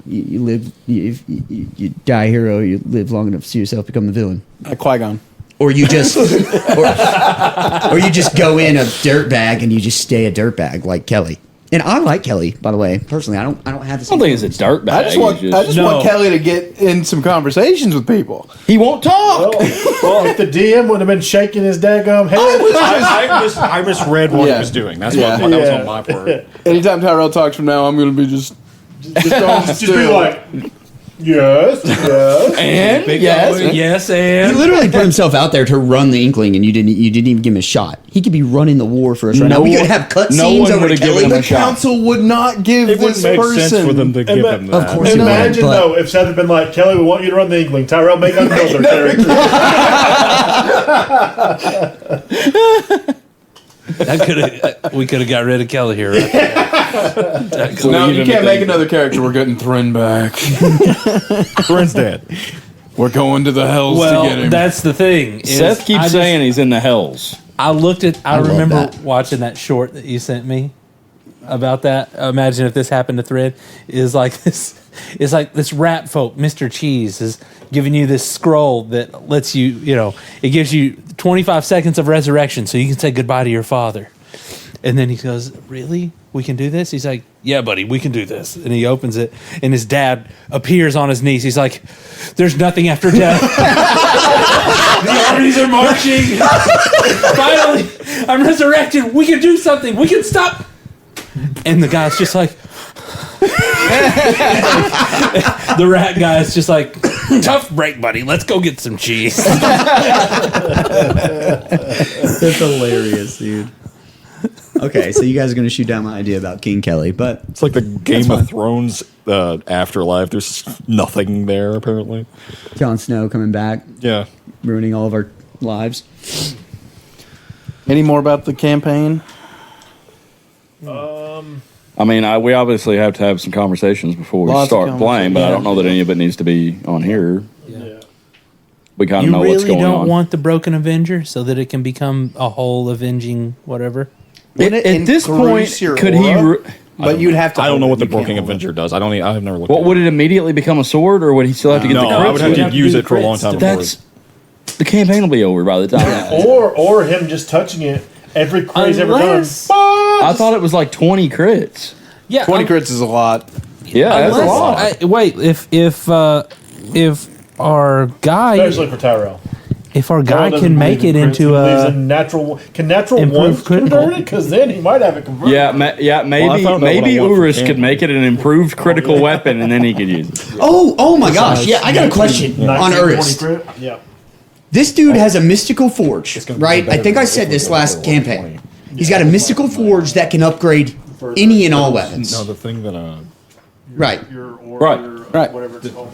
live, you die a hero, you live long enough to see yourself become the villain. Qui-Gon. Or you just, or you just go in a dirtbag and you just stay a dirtbag like Kelly. And I like Kelly, by the way. Personally, I don't have this. I don't think it's a dirtbag. I just want Kelly to get in some conversations with people. He won't talk. Well, if the DM would have been shaking his daggum head, I misread what Yeah. he was doing. That's Yeah. what that was on my part. Anytime Tyrell talks from now, I'm going to be just just be like, yes, yes. And yes, Yes, He and literally put himself out there to run the Inkling, and you didn't even give him a shot. He could be running the war for us right now. We could have cutscenes no one over would've given Kelly. him a the shot. council would not give It this wouldn't make person. sense for them to give him that. Of course And it would, imagine but- though if Seth had been like, Kelly, we want you to run the Inkling. Tyrell may not know their character. we could have got rid of Kelly here. Right there. No, you can't make another character. We're getting Thren back. Friend's dead. We're going to the hells to get Well, him. that's the thing. is Seth keeps saying he's in the hells. I looked at. I love remember that. watching that short that you sent me about that. Imagine if this happened to Thread. Is like this. It's like this rat folk, Mr. Cheese, is giving you this scroll that lets you. It gives you 25 seconds of resurrection, so you can say goodbye to your father. And then he goes, "Really? We can do this?" He's like, yeah, buddy, we can do this. And he opens it, and his dad appears on his knees. He's like, there's nothing after death. The armies are marching. Finally, I'm resurrected. We can do something. We can stop. And the guy's just like, the rat guy's just like, tough break, buddy. Let's go get some cheese. That's hilarious, dude. Okay, so you guys are going to shoot down my idea about King Kelly, but It's like the Game of Thrones afterlife. There's nothing there, apparently. Jon Snow coming back, Yeah. ruining all of our lives. Any more about the campaign? I mean, we obviously have to have some conversations before we Lots of start playing, but I don't know that any of it needs to be on here. We kind of You know what's really going don't on. want the Broken Avenger so that it can become a whole avenging whatever? Wouldn't it At this point, increase your could he? aura? But you'd have to. I don't know what the you can't Broken hold it. Avenger does. I've never looked What at would it immediately become a sword, or would he still have to get No, the I would crits? have with to it? use it for a long time. That's the campaign will be over by the time. Or him just touching it. Every crit he's ever done. Unless- I thought it was like 20 crits. Yeah, 20 crits is a lot. Yeah, that's a unless- lot. wait, if our guy, Especially for Tyrell. if our Tyrell guy doesn't can believe make it in crits. into He believes a in natural. Can natural improved one critical. convert it? Because then he might have it converted. Yeah, maybe I found out what I want for Urus could camping. make it an improved critical weapon, and then he could use it. Oh my gosh! Yeah, I got a question on 19, Urus. 20 crit? Yeah. This dude has a mystical forge, right? I think I said this last campaign. He's got a mystical forge that can upgrade any and all weapons. No, the thing that Right. Right. Whatever it's called.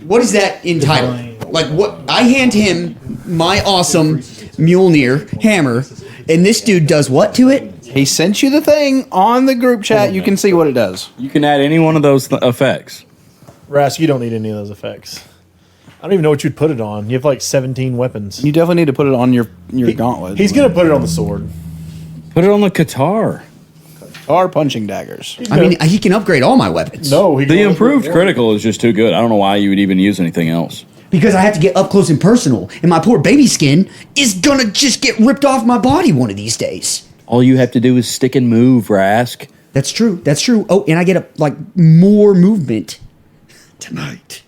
What is that entitled? Like what? I hand him my awesome Mjolnir hammer, and this dude does what to it? He sent you the thing on the group chat. You can see what it does. You can add any one of those effects. Rask, you don't need any of those effects. I don't even know what you'd put it on. You have like 17 weapons. You definitely need to put it on your gauntlet. He's going to put it on the sword. Put it on the Qatar. Or punching daggers. I mean, he can upgrade all my weapons. No, he The improved critical is just too good. I don't know why you would even use anything else. Because I have to get up close and personal, and my poor baby skin is gonna just get ripped off my body one of these days. All you have to do is stick and move, Rask. That's true. That's true. Oh, and I get more movement tonight.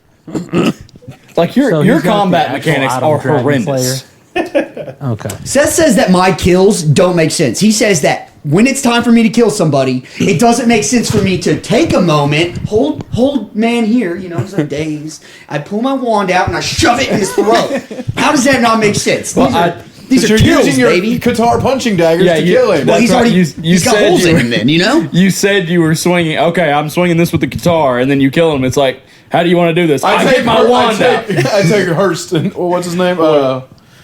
Like So your he's got combat the actual mechanics Idol are Dragon horrendous. Slayer. Okay. Seth says that my kills don't make sense. He says that when it's time for me to kill somebody, it doesn't make sense for me to take a moment, hold man here, he's like dazed. I pull my wand out and I shove it in his throat. How does that not make sense? These are kills, using your baby. Qatar punching daggers to you- kill him. Well, he's right. already You he's got said holes you in were- him then, You said you were swinging. Okay, I'm swinging this with the guitar, and then you kill him. It's like, how do you want to do this? I take my wand out. I take Hurst and what's his name?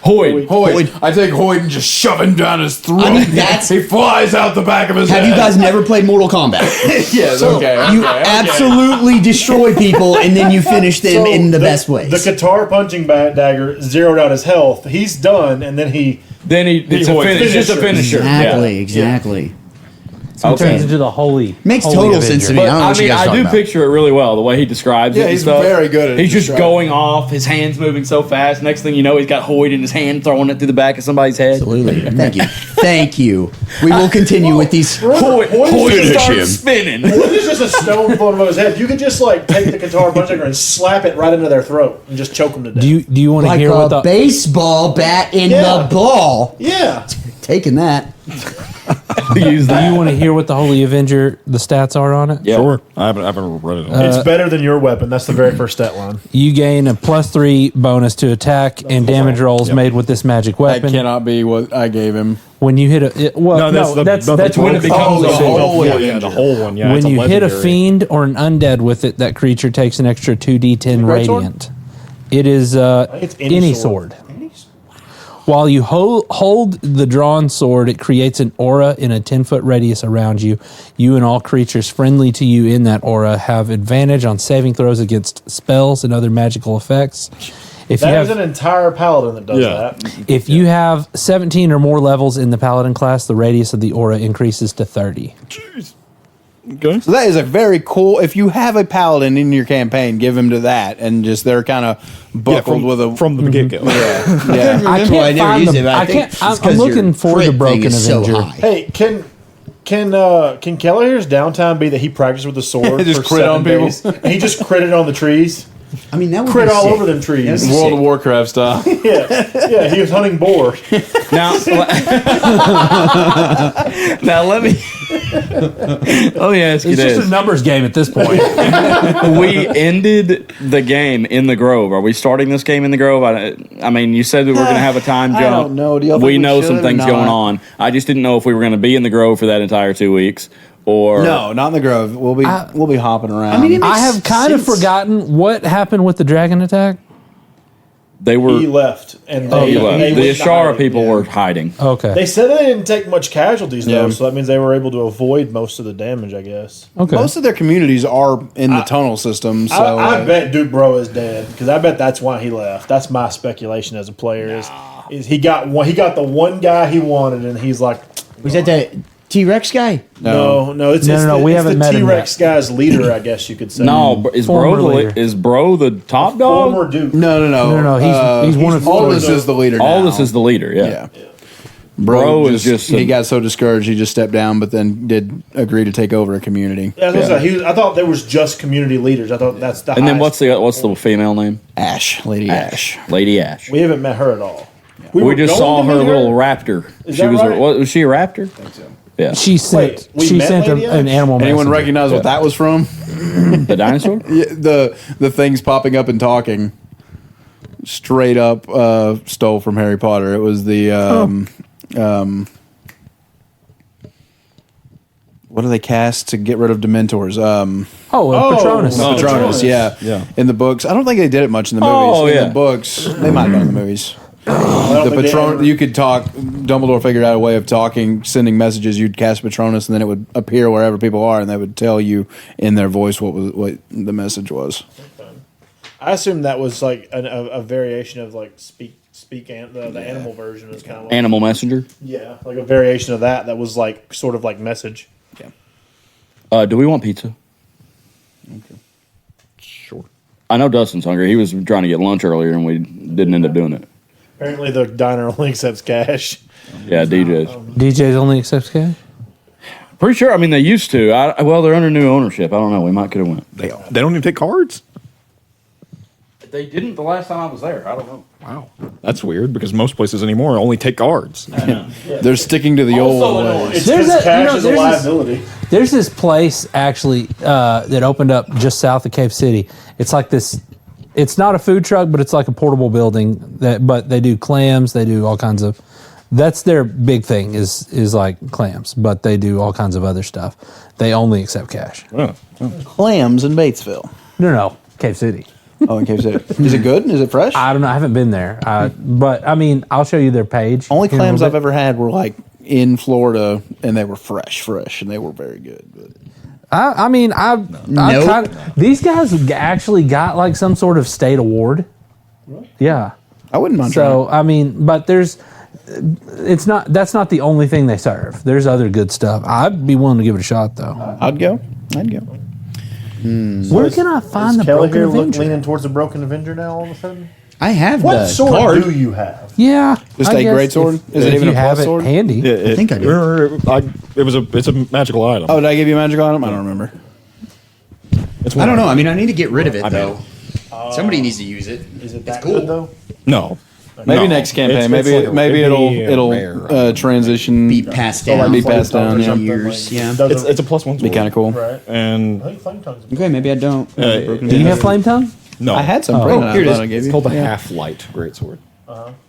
Hoyd. Hoyd. I take Hoyd and just shove him down his throat. I mean, that's- he flies out the back of his Have head. you guys never played Mortal Kombat? Yes. You absolutely destroy people and then you finish them in the best ways. The Qatar punching dagger zeroed out his health. He's done, and then it's It's just a finisher. Exactly. So it turns into the holy. Makes holy total Avenger. sense to me. But, I don't know what you guys I talking do about. picture it really well, the way he describes it. Yeah, and he's stuff. very good at He's just describing going off, his hands moving so fast. Next thing you know, he's got Hoyd in his hand, throwing it through the back of somebody's head. Absolutely. Thank you. Thank you. We will continue with these. Hoyd Finish starts him. spinning. What is just a stone floating above his head? You could just take the Qatar punching dagger and slap it right into their throat and just choke them to death. Do you want to Like hear what a the baseball bat in Yeah. the ball. Yeah. Taking that. Use Do that. you want to hear what the Holy Avenger the stats are on it? Yeah. Sure. I haven't read it. It's better than your weapon. That's the very first stat line. You gain a +3 bonus to attack and damage rolls made with this magic That weapon. cannot be what I gave him. When you hit that's when it becomes the a whole yeah, the whole one. Yeah, when it's you hit a legendary. fiend or an undead with it, that creature takes an extra 2d10 Great sword? radiant. It is it's any any sword. While you hold the drawn sword, it creates an aura in a 10-foot radius around you. You and all creatures friendly to you in that aura have advantage on saving throws against spells and other magical effects. If you That is have an entire paladin that does Yeah. that. if you have 17 or more levels in the paladin class, the radius of the aura increases to 30. Okay. So that is a very cool. If you have a paladin in your campaign, give him to that, and just they're kind of buckled with a from the get go. yeah. Remember, I never used it, but I think it's I'm 'cause looking your for crit the thing Broken is so Avenger. high. Hey, Can Kelleher's downtime be that he practiced with the sword Just for crit 7 on people? days, and he just critted on the trees, I mean, that would crit be all sick. over them trees? That'd be World sick. of Warcraft style. Yeah, he was hunting boar. Now, now let me ask you It's just this. a numbers game at this point. We ended the game in the Grove. Are we starting this game in the Grove? I mean, you said that we're going to have a time I jump. don't know. Do y'all think we we know should some or things not? going on. I just didn't know if we were going to be in the Grove for that entire 2 weeks or No, not in the Grove. We'll be hopping around. I mean, it makes I have kind of sense. forgotten what happened with the dragon attack. They were. He left, and He left. they The went to Ashara hiding, people yeah. were hiding. Okay. They said they didn't take much casualties though, Yeah. so that means they were able to avoid most of the damage, I guess. Okay. most of their communities are in the tunnel system. So I bet Duke Bro is dead because I bet that's why he left. That's my speculation as a player. Is he got the one guy he wanted, and he's like, Was that the T-Rex guy? no, it's No, the, we it's haven't the met him T-Rex guy's leader, I guess you could say. No, is Former Bro leader. the top dog? former Duke. no. No, he's one of Aldous is the leader. Aldous now. is the leader. Yeah. Yeah. Bro is just he got so discouraged he just stepped down, but then did agree to take over a community. Yeah, I was gonna say, I thought there was just community leaders. I thought that's the. And then highest. what's the female name? Ash, Lady Ash. Lady Ash. We haven't met her at all. We were just going saw to her meet little raptor. Is She that was right? was she a raptor? I think so. Yeah. She sent Wait, we met Lady an Ash? animal. Anyone messenger. recognize what that was from? The dinosaur? Yeah, the things popping up and talking. Straight up stole from Harry Potter. It was the what do they cast to get rid of Dementors? Patronus. Oh, Patronus, yeah. Yeah. In the books, I don't think they did it much in the movies. Oh, in yeah. the books, they might have done in the movies. I don't The think they Patron, ever- you could talk. Dumbledore figured out a way of talking, sending messages. You'd cast Patronus, and then it would appear wherever people are, and they would tell you in their voice what the message was. I assume that was like a variation of like the animal version is kind of like, Animal messenger. yeah, like a variation of that was like sort of like message. Do we want pizza? Sure. I know Dustin's hungry. He was trying to get lunch earlier, and we didn't end up doing it. Apparently, the diner only accepts cash. Yeah, DJ's. DJ's only accepts cash. Pretty sure. I mean, they used to. Well, they're under new ownership. I don't know. We might could have went. They don't even take cards? They didn't the last time I was there. I don't know. Wow. That's weird because most places anymore only take cards. They're sticking to the old ways. It's There's because a- cash you know, is a there's this- liability. There's this place actually that opened up just south of Cape City. It's like this. It's not a food truck, but it's like a portable building. But they do clams. They do all kinds of. That's their big thing is like clams, but they do all kinds of other stuff. They only accept cash. Oh. Clams in Batesville. No, Cape City. Oh, in Cape City. Is it good? Is it fresh? I don't know. I haven't been there, but I mean, I'll show you their page. Only in a clams little I've bit. ever had were like in Florida, and they were fresh, and they were very good. But I mean, Nope. these guys actually got like some sort of state award. Yeah. I wouldn't mind So I mean, but that's not the only thing they serve. There's other good stuff. I'd be willing to give it a shot though. I'd go. Where can I find the Kelly Broken here Avenger? leaning towards the Broken Avenger now? All of a sudden, I have what the sword card. do you have? Yeah, Just I a guess great sword? if- Is it if even you a have plus it sword? handy? I think I do. It's a magical item. Oh, did I give you a magic item? I don't remember. It's I don't know. I mean, I need to get rid of it I though. Somebody needs to use it. Is it It's that cool. good though? No. Maybe No. next campaign. It's Maybe like- maybe it'd be, it'll rare. transition. Be passed So, like, down. Be flame passed down, tongues or yeah. something, Years, yeah. doesn't- It's a plus one. Be kind of cool. right. And I think flame tongues. Okay, maybe I don't. Do you have flame tongue? no, I had some. Oh, printed. here it I is. thought I gave It's you. called the Yeah. half light greatsword.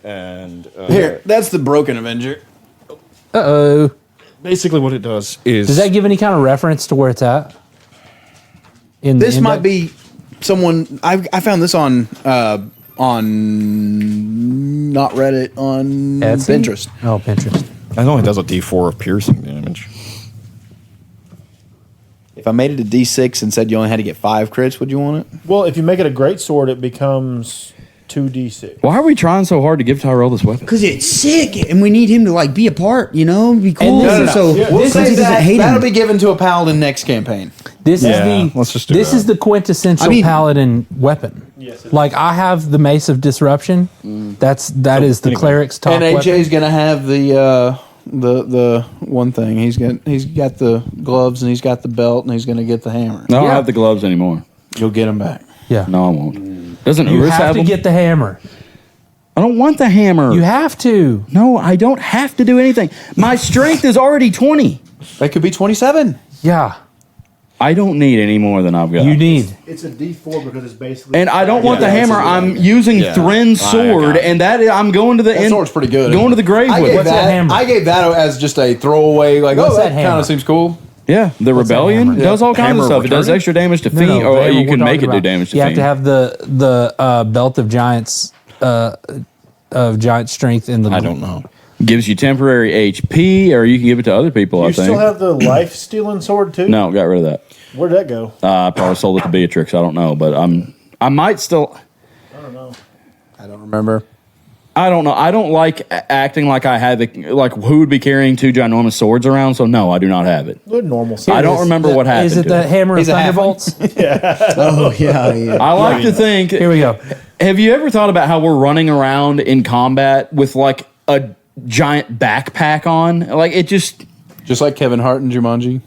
And Here, that's the Broken Avenger. Uh-oh. basically what it does is Does that give any kind of reference to where it's at? In the This might index? be someone. I found this on not Reddit, on Etsy? Pinterest. Oh, Pinterest. it only does a D4 of piercing damage. If I made it a D6 and said you only had to get 5 crits, would you want it? Well, if you make it a great sword, it becomes 2d6. Why are we trying so hard to give Tyrell this weapon? Because it's sick, and we need him to like be a part. You know, be cool. this is- So We'll because say he doesn't that hate that'll him. be given to a paladin next campaign. This Yeah, is let's just do this that. is the quintessential I mean- paladin weapon. Yes, it is. Like I have the Mace of Disruption. That is the anyway. cleric's top And weapon. AJ's gonna have the the one thing. He's got the gloves and he's got the belt and he's going to get the hammer. I don't have the gloves anymore. You'll get them back. Yeah. No, I won't. Doesn't You Urus have to them? get the hammer. I don't want the hammer. You have to. No, I don't have to do anything. My strength is already 20. That could be 27. Yeah. I don't need any more than I've got. You need. It's a D4 because it's basically. And I don't want the hammer. I'm using Thren's sword, and I'm going to the end. Sword's pretty good. Going to the grave with it. What's that hammer? I gave that as just a throwaway, like, What's that that kind hammer? of seems cool. Yeah, the rebellion hammer? does all kinds Hammer of stuff. It does returning? extra damage to No, Fiend, the or hammer you can we're make it talking do about. damage to You have Fiend. to have the belt of giants of giant strength in the. I don't know. Gives you temporary HP, or you can give it to other people. You I think. still have the life stealing sword too? No, got rid of that. Where'd that go? I probably sold it to Beatrix. I don't know, but I might still. I don't know. I don't remember. I don't know. I don't like acting like I have it. Like, who would be carrying two ginormous swords around? So no, I do not have it. The normal. I don't remember what happened. Is it to the it. hammer of He's a halfling. thunderbolts? Oh yeah. I like to think. Here we go. Have you ever thought about how we're running around in combat with like a giant backpack on? Like it just. Just like Kevin Hart and Jumanji.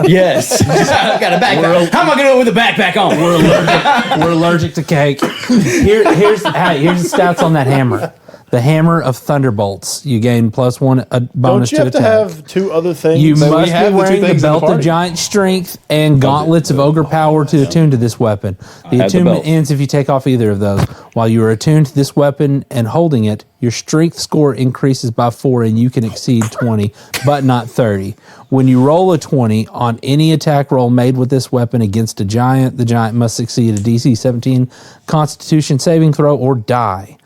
Yes. I've got a backpack. How am I going to do it with a backpack on? We're allergic to cake. Here's the stats on that hammer. The hammer of thunderbolts. You gain +1 a bonus Don't you have to attack. have two other things? You we must have be the two wearing the things in the belt of party. giant strength and gauntlets of ogre power to attune to this weapon. The the attunement belt. ends if you take off either of those. While you are attuned to this weapon and holding it, your strength score increases by 4 and you can exceed 20, but not 30. When you roll a 20 on any attack roll made with this weapon against a giant, the giant must succeed a DC 17 Constitution saving throw or die.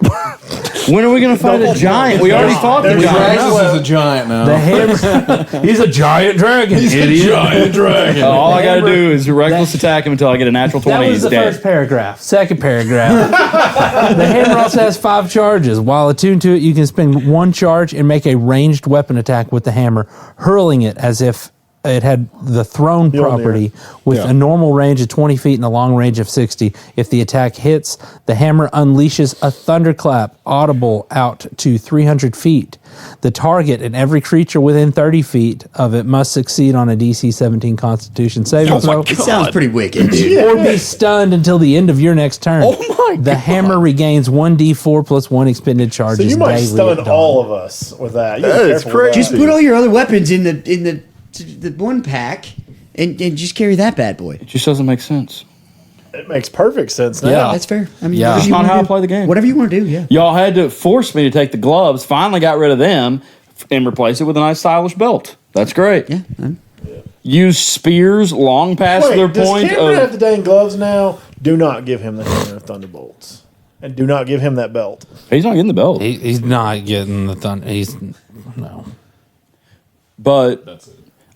When are we going to fight a giant? We already fought the giant. Dragus is a giant now. The hammer. He's a giant dragon. idiot. giant dragon. All I got to do is reckless attack him until I get a natural 20. That was He's the dead. first paragraph. Second paragraph. The hammer also has 5 charges. While attuned to it, you can spend 1 charge and make a ranged weapon attack with the hammer, hurling it as if it had the thrown property with a normal range of 20 feet and a long range of 60. If the attack hits, the hammer unleashes a thunderclap audible out to 300 feet. The target and every creature within 30 feet of it must succeed on a DC 17 Constitution saving throw. It sounds pretty wicked, dude. Or be stunned until the end of your next turn. Oh my The hammer regains 1d4 plus 1 expended So charges. you might daily stun at dawn. all of us with that. You That gotta be is careful with crazy. that. Just put all your other weapons in the one pack and just carry that bad boy. It just doesn't make sense. It makes perfect sense now. Yeah. That's fair. I mean, Yeah. whatever That's you not wanna how I do. play the game. Whatever you want to do, yeah. Y'all had to force me to take the gloves, finally got rid of them, and replace it with a nice stylish belt. That's great. Yeah. Use spears long past Wait, their does point Cameron have of. the dang gloves now? Do not give him the hammer of thunderbolts, and do not give him that belt. He's not getting the belt. He's not getting the thunder. He's no. But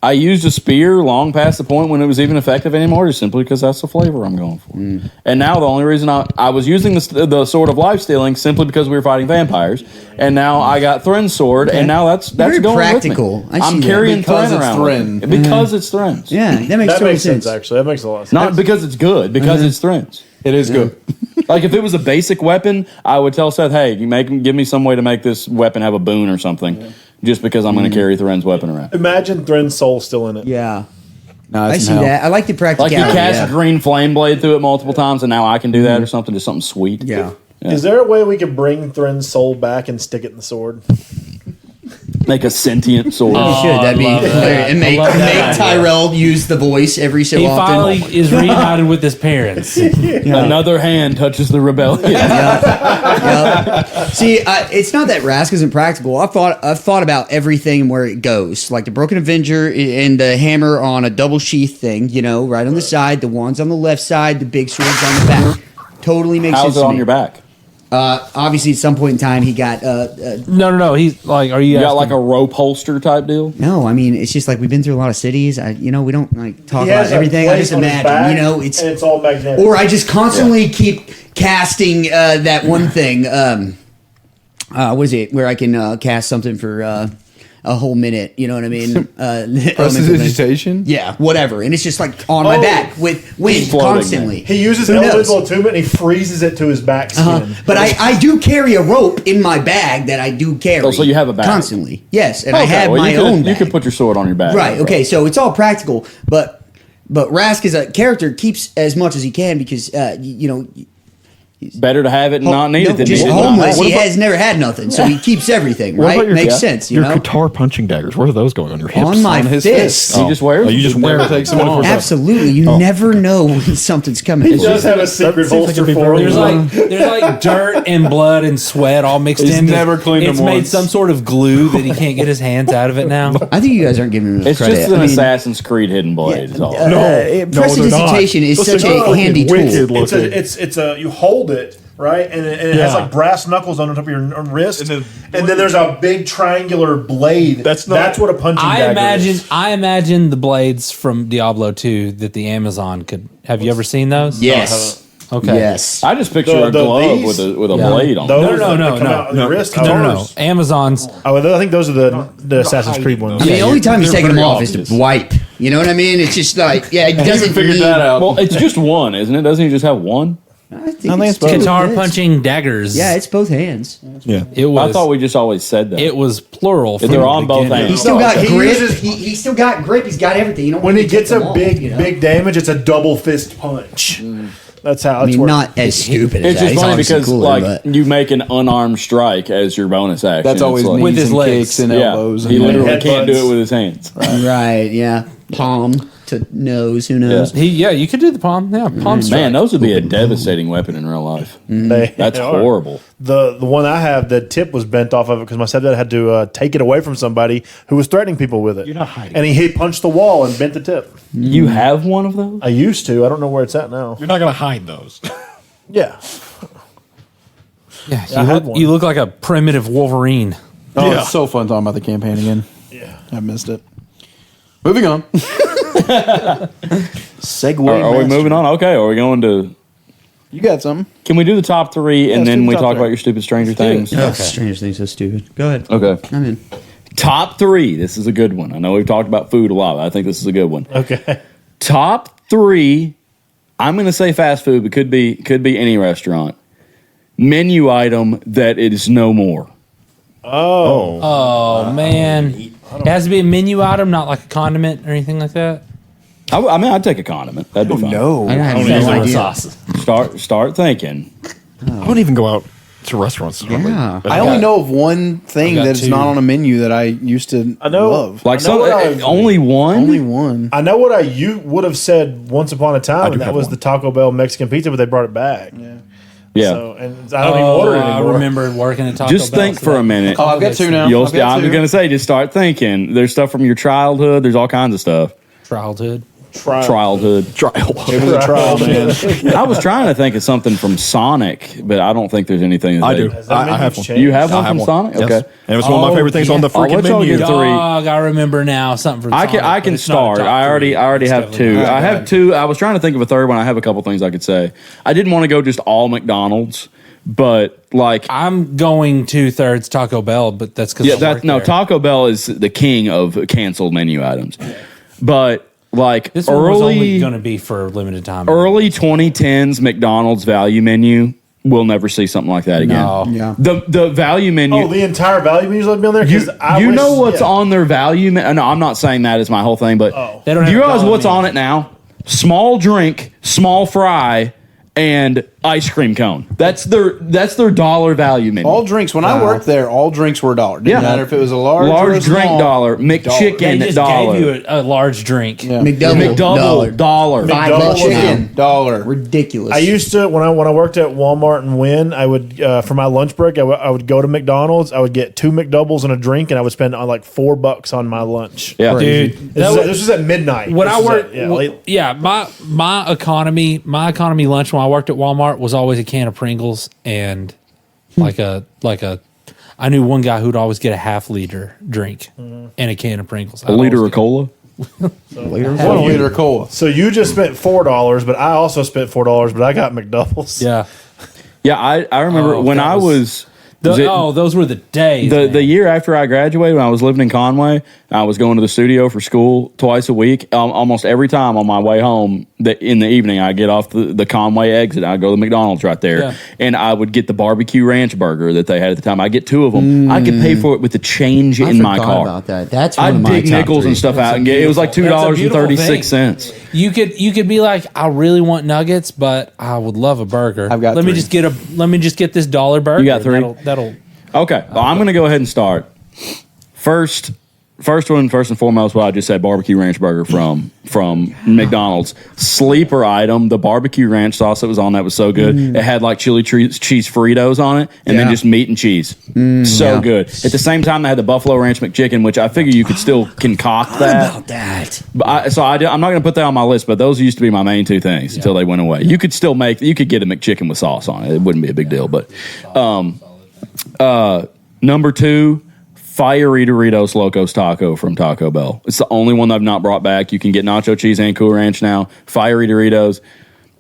I used a spear long past the point when it was even effective anymore, just simply because that's the flavor I'm going for. And now the only reason I was using the sword of life stealing simply because we were fighting vampires, and now I got Thren's sword, and now that's Very going practical. with me. I see I'm that. carrying Because Thren it's around with Thren. me. Because it's Thren's. Yeah, that makes That total makes sense. sense. Actually, that makes a lot of sense. Not because it's good, because it's Thren's. It is good. Like if it was a basic weapon, I would tell Seth, "Hey, give me some way to make this weapon have a boon or something." Just because I'm going to carry Thren's weapon around. Imagine Thren's soul still in it. Yeah. No, I it's see in hell. that. I like the Like practicality. you cast yeah. a green flame blade through it multiple times, and now I can do that or something, just something sweet. Yeah. Is there a way we could bring Thren's soul back and stick it in the sword? Make a sentient sword. You should. That'd be love that. hilarious. And make I love that Tyrell use the voice every so He often. finally is reunited with his parents. Another hand touches the rebellion. Yep. See, it's not that Rask isn't practical. I've thought about everything and where it goes, like the Broken Avenger and the hammer on a double sheath thing. You know, right on the side, the wands on the left side, the big swords on the back. Totally makes How's sense it to on me. your back? Obviously, at some point in time, he got. No. He's like, are you? You got asking- like a rope holster type deal? No, I mean it's just like we've been through a lot of cities. We don't like talk He about has a everything. I plate just on his imagine, back, it's and it's all magnetic. or I just constantly keep casting that one thing. What is it? Where I can cast something for a whole minute. You know what I mean? Elemental thing. Prestidigitation? Yeah, whatever. And it's just like on my back with wind floating constantly. He uses Who knows? elemental attunement and he freezes it to his back skin. But I do carry a rope in my bag that I do carry. Oh, so you have a bag. Constantly. Yes, and I Okay, have well, my you could, own You bag. could put your sword on your back. Right, okay, so it's all practical, but Rask as a character keeps as much as he can because, Better to have it and not need it than just need it and not homeless. have it. He has never had nothing, so he keeps everything, What about right? your- Makes yeah. sense, you Your know? Qatar punching daggers. Where are those going? On your hips? On my on his fist. He just wears Oh, you just He wear never them. takes them off. Absolutely. You never know when something's coming. He does have a secret holster for him. There's like dirt and blood and sweat all mixed He's in. never cleaned It's them made once. some sort of glue that he can't get his hands out of it now. I think you guys aren't giving him enough It's credit. just an I mean, Assassin's Creed hidden blade. Is all. prestidigitation is such a handy tool. It's a you hold it right, and it has like brass knuckles on the top of your wrist, and then there's a big triangular blade. That's what a punching dagger is. I imagine the blades from Diablo 2 that the Amazon could. Have you ever seen those? Yes. Okay. Yes. I just picture a glove with a blade on it. Those No. that come out on the wrist. No. Amazon's. Oh, I think those are the Assassin's Creed ones. I mean, the only time he's they're taking them very off is obvious. to wipe. You know what I mean? It's just like, yeah, it I doesn't figured need... that out. Well, it's just one, isn't it? Doesn't he just have one? I think it's both. Guitar hands. punching daggers. Yeah, it's both hands. Yeah. It was. I thought we just always said that. It was plural. They're from the on both beginning. hands. He's still got he grip. uses- He's still got grip. He's got everything. You know, When he gets a them off, big you know? big damage, it's a double fist punch. That's how I it's mean, working. not as stupid as It's that. just He's funny obviously because cooler, like but you make an unarmed strike as your bonus action. That's always It's like, knees With his and legs. kicks and yeah, elbows. he and literally headbutts. can't do it with his hands. right, yeah, palm to nose. Who knows? You could do the palm. Yeah, palm strike. Man, those would be a devastating weapon in real life. That's They are. horrible. The one I have, the tip was bent off of it because my stepdad had to take it away from somebody who was threatening people with it. You're not hiding. And he punched the wall and bent the tip. You have one of those? I used to. I don't know where it's at now. You're not going to hide those. Yeah. Yeah, I had one. you look like a primitive Wolverine. Oh, it's so fun talking about the campaign again. Yeah. I missed it. Moving on. Segue. Are we master. moving on? Okay. Are we going to? You got something? Can we do the top three and let's then do the we top talk three. about your stupid Stranger Things? Oh, Stranger Things so stupid. Go ahead. Okay. I'm in. Top three. This is a good one. I know we've talked about food a lot, but I think this is a good one. Okay. Top three. I'm going to say fast food, but could be any restaurant. Menu item that it is no more. Oh man, it has to be a menu item, not like a condiment or anything like that. I mean, I'd take a condiment. That'd be fine. No. I have don't no know. idea. Start thinking. I wouldn't even go out to restaurants. Yeah. I only know of one thing got that's two. not on a menu that I used to know. love. Like I know what I- only one. Only one. I know what you would have said once upon a time, do and that have was one. the Taco Bell Mexican pizza, but they brought it back. Yeah. So, and I don't even order it I anymore. remember working at Taco Just Bell. think so for that- a minute. Oh, I've got two now. I'm I've got two. going to say, just start thinking. There's stuff from your childhood. There's all kinds of stuff. Childhood. Childhood. It was a trial, man. I was trying to think of something from Sonic, but I don't think there's anything. That I they- do. Has that I menu have one. changed? You have I one have from one. Sonic? Yes. Okay. And it was one of my favorite things on the I'll let freaking y'all menu. get three. Dog, I remember now something from. I Sonic, can but it's not a start. top I already three. have It's two. definitely I have two. I was trying to think of a third one. I have a couple things I could say. I didn't want to go just all McDonald's, but like I'm going 2/3 Taco Bell, but that's because yeah, that no Taco Bell is the king of canceled menu items. But like This one was only early going to be for a limited time. early 2010s McDonald's value menu, we'll never see something like that again. No. Yeah. The value menu. Oh, the entire value menu's let me on there? 'Cause I You wish- know what's yeah. on their value? No, I'm not saying that is my whole thing, but They don't do you have a realize dollar what's menu. on it now? Small drink, small fry, and ice cream cone. That's their dollar value menu. All drinks. When I worked there, all drinks were $1. Didn't Yeah. matter if it was a large or a drink small. dollar, McChicken They just dollar, gave you a large drink. Yeah. McDouble. McDouble dollar. $5 McDouble chicken. $1. Ridiculous. I used to when I worked at Walmart and Wynn, I would for my lunch break I would go to McDonald's. I would get 2 McDoubles and a drink, and I would spend like $4 on my lunch. Yeah, Dude, This was at midnight. when This I was worked, at- late. my economy lunch when I worked at Walmart was always a can of Pringles and like a I knew one guy who'd always get a half-liter drink and a can of Pringles. a liter of cola. 1 liter of cola. So you just spent $4, but I also spent $4, but I got McDoubles. Yeah, Yeah, I remember when that I was Those were the days. The year after I graduated, when I was living in Conway, I was going to the studio for school twice a week. Almost every time on my way home, in the evening, I get off the Conway exit. I go to McDonald's right there, and I would get the barbecue ranch burger that they had at the time. I get 2 of them. I could pay for it with the change in my car. About that. That's one I'd of my dig top nickels 3. and stuff out and get. It was like $2.36. You could be like, I really want nuggets, but I would love a burger. I've got Let me 3. just get this $1 burger. You got 3? That'll Okay, well, I'm going to go ahead and start. First and foremost, what I just said, barbecue ranch burger from McDonald's. Sleeper item, the barbecue ranch sauce that was on that was so good. It had like chili cheese Fritos on it, and then just meat and cheese. So good. At the same time, they had the Buffalo Ranch McChicken, which I figure you could still concoct that. About that. But I'm not going to put that on my list, but those used to be my main 2 things until they went away. You could still you could get a McChicken with sauce on it. It wouldn't be a big deal, but number 2, fiery Doritos Locos Taco from Taco Bell. It's the only one I've not brought back. You can get nacho cheese and Cool Ranch now. Fiery Doritos.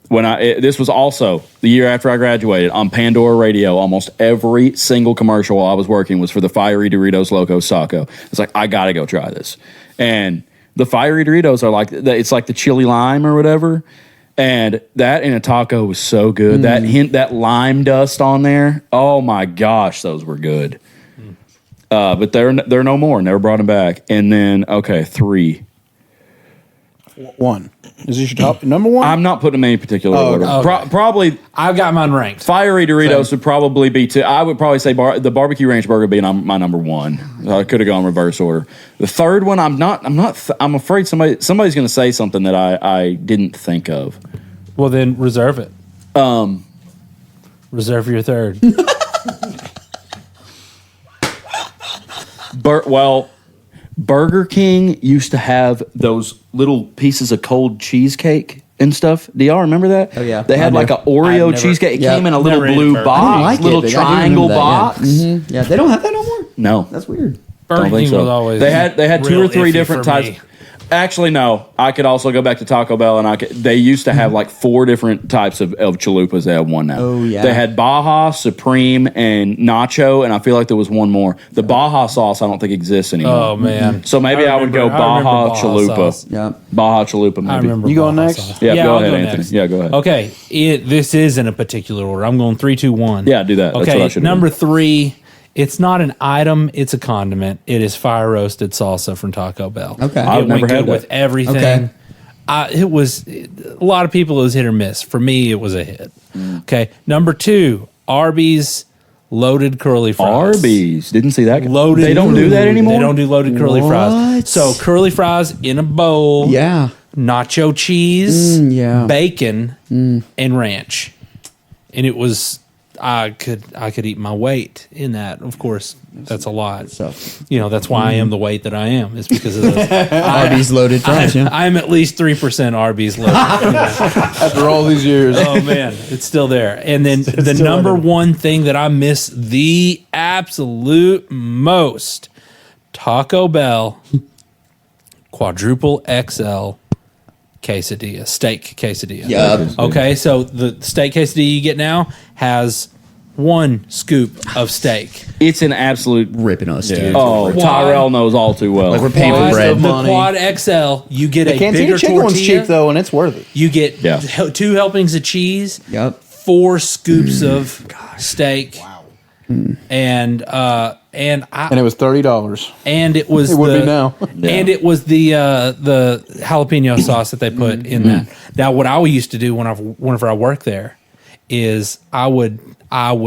This was also the year after I graduated on Pandora Radio. Almost every single commercial while I was working was for the fiery Doritos Locos Taco. It's like, I gotta go try this. And the fiery Doritos are like, it's like the chili lime or whatever. And that in a taco was so good. That lime dust on there. Oh my gosh, those were good. But they're no more. Never brought them back. And then 3. 1. Is this your top number 1? I'm not putting them in any particular order. okay. Probably I've got mine ranked. fiery Doritos would probably be 2. I would probably say the barbecue ranch burger being my number 1. I could have gone reverse order. The third one, I'm afraid somebody's going to say something that I didn't think of. Well, then reserve it. Reserve your third. Burger King used to have those little pieces of cold cheesecake and stuff. Do y'all remember that? Oh, yeah. They had like an Oreo cheesecake. It came in a little never blue eaten Burger I don't box, like little it, but I do triangle remember that, box. Yeah, they don't have that no more. No, That's weird. Burger don't think King so. was always They had 2 real or 3 iffy different for types. me. Actually, no. I could also go back to Taco Bell, and they used to have like 4 different types of chalupas. They have one now. Oh, yeah. They had Baja, Supreme, and Nacho, and I feel like there was one more. The Baja sauce I don't think exists anymore. Oh man. So maybe I would go Baja Chalupa. sauce. Yeah. Baja Chalupa, maybe. I remember. You going Baja next? sauce. Yeah, go I'll ahead, Anthony. next. Yeah, go ahead. Okay, this is in a particular order. I'm going 3, 2, 1. Yeah, do that. That's Okay, what I should number 3. It's not an item; it's a condiment. It is fire roasted salsa from Taco Bell. Okay. it I've went never had good that. with everything. Okay. It was a lot of people. It was hit or miss. For me, it was a hit. Okay, number 2, Arby's loaded curly fries. Arby's. Didn't see that. Loaded. They don't do that anymore? They don't do loaded curly What? fries. So curly fries in a bowl. Yeah. Nacho cheese. yeah. Bacon and ranch, and it was. I could eat my weight in that. Of course, that's a lot. So That's why I am the weight that I am. It's because of those. Arby's loaded fries. Yeah. I'm at least 3% Arby's loaded. After all these years. Oh man, it's still there. And then the still number in there. 1 thing that I miss the absolute most, Taco Bell quadruple XL quesadilla, steak quesadilla. Yeah. Okay, so the steak quesadilla you get now has 1 scoop of steak. It's an absolute. Ripping us, dude. Oh, Why? Tyrell knows all too well. Like we're paying for Quad- bread. The money. Quad XL, you get The a cantina bigger chicken tortilla. one's cheap though, and it's worth it. You get Yeah. 2 helpings of cheese. Yep. 4 scoops of steak. Wow. And And it was $30. and it was It would the, be now. and it was the jalapeno sauce that they put in that. Now, what I used to do whenever I worked there is I would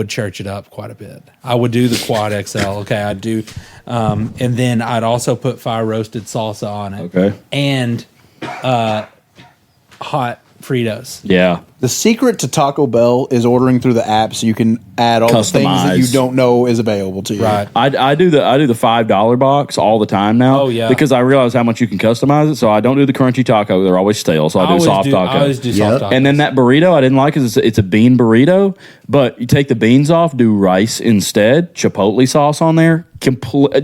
church it up quite a bit. I would do the Quad XL. Okay, I'd do, and then I'd also put fire roasted salsa on it. Okay. and hot Fritos. Yeah. The secret to Taco Bell is ordering through the app so you can add all the things that you Customize. don't know is available to you. Right. I do the $5 box all the time now. Oh, yeah. Because I realize how much you can customize it. So I don't do the crunchy taco; they're always stale. So I do soft taco. I always do Yep. soft tacos. And then that burrito I didn't like because it's a bean burrito, but you take the beans off, do rice instead, chipotle sauce on there,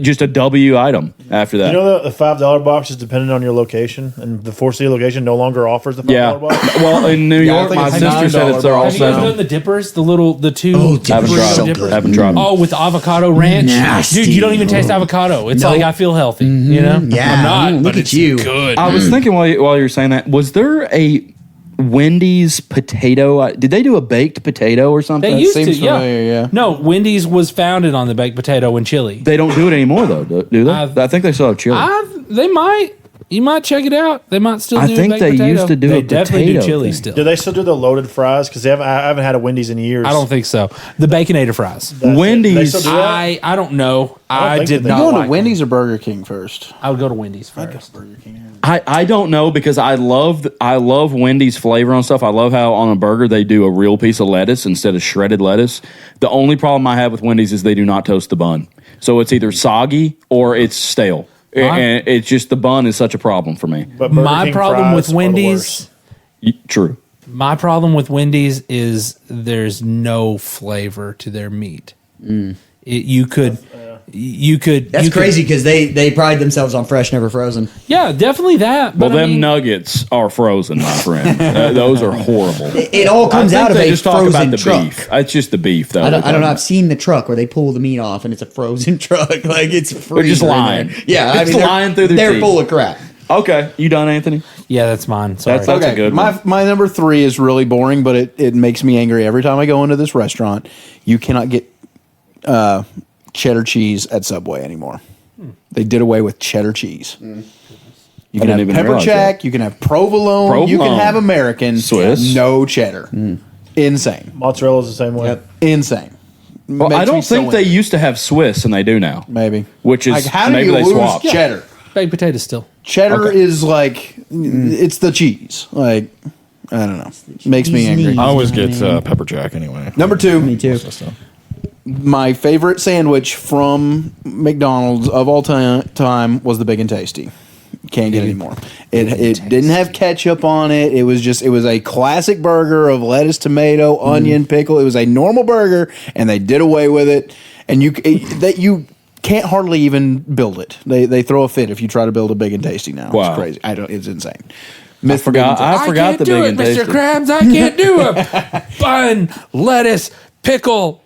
just a W item after that. You know the $5 box is dependent on your location, and the 4C location no longer offers the $5 yeah. box. Well, in New Yeah, I York, think My sister said it's all Have you guys done seven. the dippers? The two. Oh, dippers Haven't are tried so them. good. Haven't tried them. Oh, with avocado ranch, Nasty. dude! You don't even taste avocado. It's like I feel healthy. You know, Yeah, I'm not. look but at it's you. Good. I was thinking while you were saying that, was there a Wendy's potato? Did they do a baked potato or something? They used to, seems yeah. familiar, yeah. No, Wendy's was founded on the baked potato and chili. They don't do it anymore though, do they? I think they still have chili. They might. You might check it out. They might still do I think baked they potato. used to do They a definitely do potato chili thing. still. Do they still do the loaded fries? Because I haven't had a Wendy's in years. I don't think so. The Baconator fries. Wendy's- They still do that? I don't know. I think did that they not do. Going like to Wendy's or Burger King first? I would go to Wendy's first. I don't know because I love Wendy's flavor on stuff. I love how on a burger they do a real piece of lettuce instead of shredded lettuce. The only problem I have with Wendy's is they do not toast the bun. So it's either soggy or it's stale. And it's just the bun is such a problem for me. But Burger My King problem fries with are the Wendy's. worst. True. My problem with Wendy's is there's no flavor to their meat. You could. That's crazy because they pride themselves on fresh, never frozen. Yeah, definitely that. Well, But I them mean, nuggets are frozen, my friend. Those are horrible. It all comes I think out of they a just talk frozen about the truck. beef. It's just the beef, though. I don't know. I've seen the truck where they pull the meat off and it's a frozen truck. Like it's They're just freezer in lying. there. Yeah, Just they're lying through their They're teeth. full of crap. Okay, you done, Anthony? yeah, that's mine. Sorry. That's a good one. My number 3 is really boring, but it makes me angry every time I go into this restaurant. You cannot get cheddar cheese at Subway anymore. They did away with cheddar cheese. You I can didn't have even pepper realize jack, you can have provolone, you can Provolone. have American, Swiss. no cheddar. Insane. Mozzarella's the same way. Insane. Well, I don't think they used to have Swiss, and they do now. Maybe. Which is Like, how do maybe you they lose swapped. cheddar? Baked potato still. Cheddar Okay. is like, it's the cheese. Like, I don't know. Makes me angry. I always get pepper jack anyway. Number 2. Me too. My favorite sandwich from McDonald's of all time was the Big and Tasty. Can't get any more. It didn't have ketchup on it. It was a classic burger of lettuce, tomato, onion, pickle. It was a normal burger, and they did away with it. And you can't hardly even build it. They throw a fit if you try to build a Big and Tasty now. Wow. It's crazy. It's insane. I forgot can't the do Big it, and Mr. Tasty. Krabs. I can't do it. Bun, lettuce, pickle,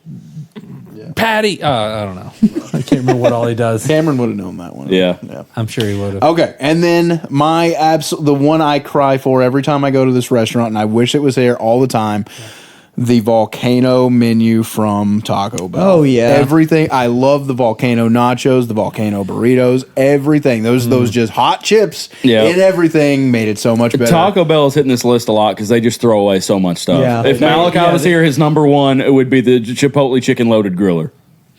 patty. I don't know. I can't remember what all he does. Cameron would have known that one. Yeah. I'm sure he would have. Okay, and then the one I cry for every time I go to this restaurant, and I wish it was here all the time. The volcano menu from Taco Bell. Oh, yeah. Everything. I love the volcano nachos, the volcano burritos, everything. Those just hot chips Yeah. and everything made it so much better. Taco Bell is hitting this list a lot because they just throw away so much stuff. Yeah. If Malachi was here, his number 1 it would be the Chipotle chicken loaded griller.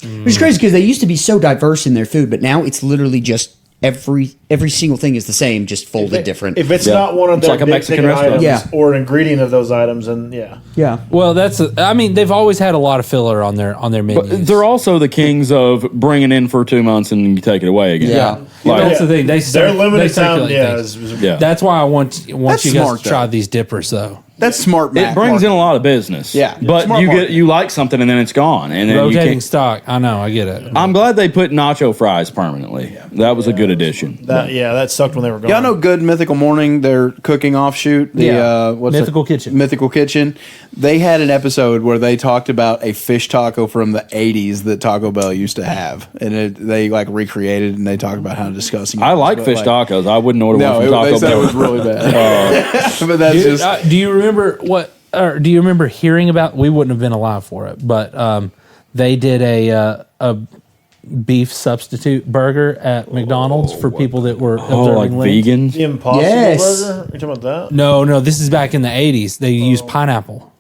It's crazy because they used to be so diverse in their food, but now it's literally just every single thing is the same, just folded different. If it's Yeah. not one of It's their like a big Mexican ticket restaurant. items Yeah. or an ingredient of those items, and yeah. Well, I mean, they've always had a lot of filler on their menus. But they're also the kings of bringing in for 2 months and you take it away again. Yeah. Like, That's the thing. their limited time. circulate Yeah, things. yeah. That's why I want you guys smart, to try though. these dippers, though. That's smart. It Mac brings in marketing. a lot of business. Yeah. But Smart you marketing. you like something and then it's gone. And then you Rotating can't, stock. I know. I get it. I'm glad they put nacho fries permanently. That was a good addition. that sucked when they were gone. Y'all know Good Mythical Morning, their cooking offshoot. Yeah. What's Mythical it? Kitchen. Mythical Kitchen. They had an episode where they talked about a fish taco from the 80s that Taco Bell used to have. And they like recreated and they talked about how disgusting it I was. like But, fish tacos. I wouldn't order No, one from they Taco said it Bell. was really bad. But that's just. Do you remember or do you remember hearing about? We wouldn't have been alive for it, but they did a beef substitute burger at McDonald's for people that were Oh, like observing Lent. vegans? the Impossible Yes. Burger. Are you talking about that? No, this is back in the 80s. They used pineapple.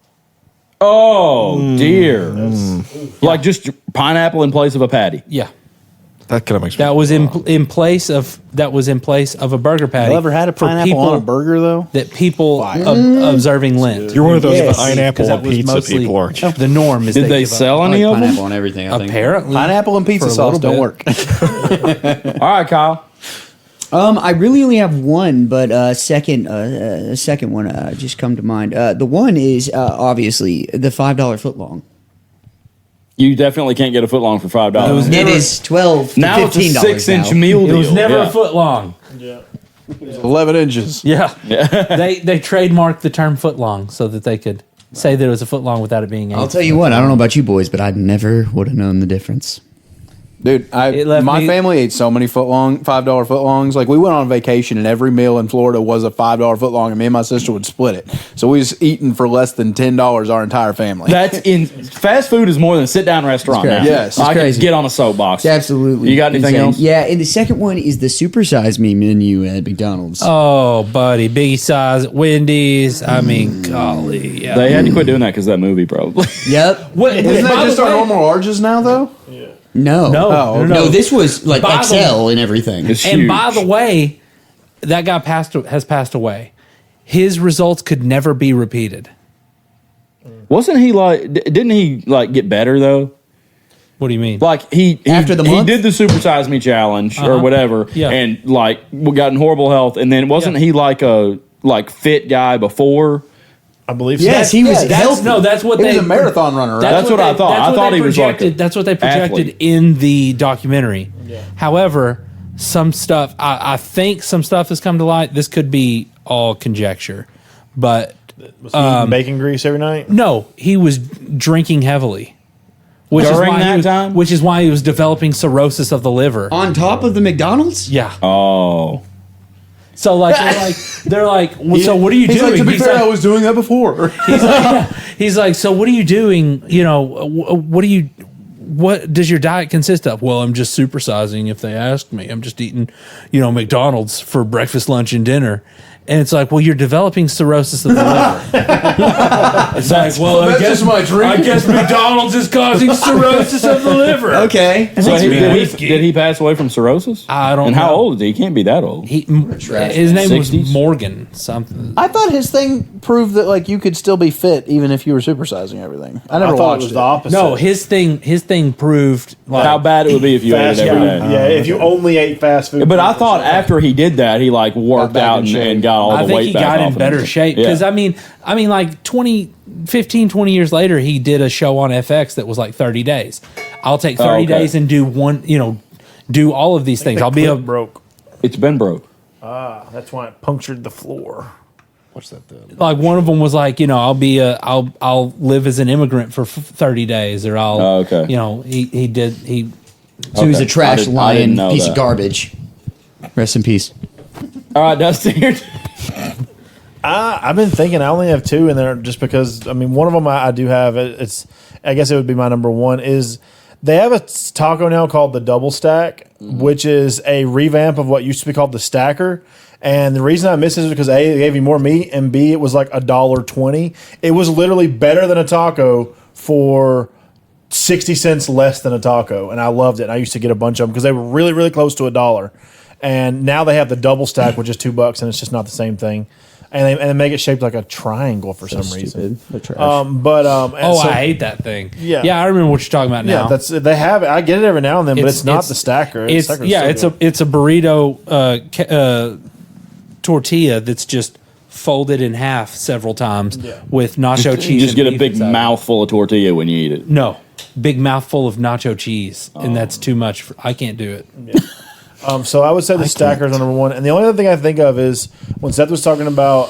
Oh, dear. Like just pineapple in place of a patty. Yeah. That kind of makes me. That was in place of a burger patty. You ever had a for pineapple people on a burger, though? that people Fire. observing Lent. You're one of those Yes. pineapple 'Cause on that was pizza mostly people, aren't you? The norm is Did they give up. sell I any like of them? pineapple on everything. I think. Apparently, Pineapple and pizza For a sauce little don't bit. work. All right, Kyle. I really only have one, but second one just come to mind. The one is obviously the $5 footlong. You definitely can't get a foot long for $5. It is $12 to now it's a $15 6-inch now. meal it deal. was never Yeah. a foot long. Yeah. 11 inches. Yeah. They trademarked the term footlong so that they could say that it was a footlong without it being. I'll tell you what. I don't know about you boys, but I never would have known the difference. Dude, my family ate so many $5 footlongs. Like, we went on vacation, and every meal in Florida was a $5 footlong, and me and my sister would split it. So we was eating for less than $10 our entire family. Fast food is more than a sit down restaurant now. Yes, I crazy. can get on a soapbox. Absolutely. You got anything insane. else? Yeah, and the second one is the supersize me menu at McDonald's. Oh, buddy, biggie size at Wendy's. I mean, golly, yeah. They had to quit doing that because of that movie, probably. Yep. Isn't that just our normal larges now, though? No. No. This was like By the- XL and everything. It's And huge. by the way, that guy has passed away. His results could never be repeated. Wasn't he like? Didn't he like get better though? What do you mean? Like he After the month? he did the Super Size Me challenge or whatever, Yeah. and like got in horrible health, and then wasn't he like a fit guy before? I believe so. Yes, he was healthy. That's what He they. was a marathon runner, right? That's what I thought. I thought he was like a That's what they projected athlete. in the documentary. However, some stuff I think some stuff has come to light. This could be all conjecture, but Was he eating bacon grease every night? no, he was drinking heavily. Which During is why that he was, time? Which is why he was developing cirrhosis of the liver. On top of the McDonald's? Yeah. Oh, So like they're like well, so what are you He's doing? like, to be He's fair, like- I was doing that before. He's like, so what are you doing? You know, what does your diet consist of? Well, I'm just supersizing if they ask me. I'm just eating, McDonald's for breakfast, lunch, and dinner. And it's like, well, you're developing cirrhosis of the liver. It's like, well, I That's guess just my drink. I guess McDonald's is causing cirrhosis of the liver. Okay. so whiskey. did he pass away from cirrhosis? I don't And how know. old is he? He can't be that old. His name was 60s? Morgan something. I thought his thing proved that like you could still be fit even if you were supersizing everything. I never I thought watched it was the opposite. No, his thing proved like How bad it would be if you ate fast it food. every day. Yeah, if you only ate fast food. But I thought after he did that, he like worked back out in and, shape. and got all I the think weight he back got off in and better everything. shape Yeah. because I mean like 15, 20 years later he did a show on FX that was like 30 days. I'll take 30 okay. days and do one, do all of these things. I'll be broke. It's been broke. That's why it punctured the floor. What's that? like one of them was like, I'll live as an immigrant for 30 days or I'll, Oh, okay. So he was a trash I didn't lion know piece that. of garbage. Rest in peace. All right, Dustin. I've been thinking I only have two in there just because one of them I do have. I guess it would be my number one. Is they have a taco now called the Double Stack, which is a revamp of what used to be called the Stacker. And the reason I miss it is because A, they gave you more meat, and B, it was like $1.20. It was literally better than a taco for 60 cents less than a taco, and I loved it. And I used to get a bunch of them because they were really, really close to $1. And now they have the Double Stack, which is $2, and it's just not the same thing. And they make it shaped like a triangle for some reason. They're trash. I hate that thing. Yeah. I remember what you're talking about now. Yeah, they have it. I get it every now and then, but it's not the Stacker. It's Stacker's so good. it's a burrito tortilla that's just folded in half several times with nacho cheese. You just and get a beef big inside. mouthful of tortilla when you eat it. No, big mouthful of nacho cheese, and that's too much. I can't do it. So I would say the Stacker is number one. And the only other thing I think of is when Seth was talking about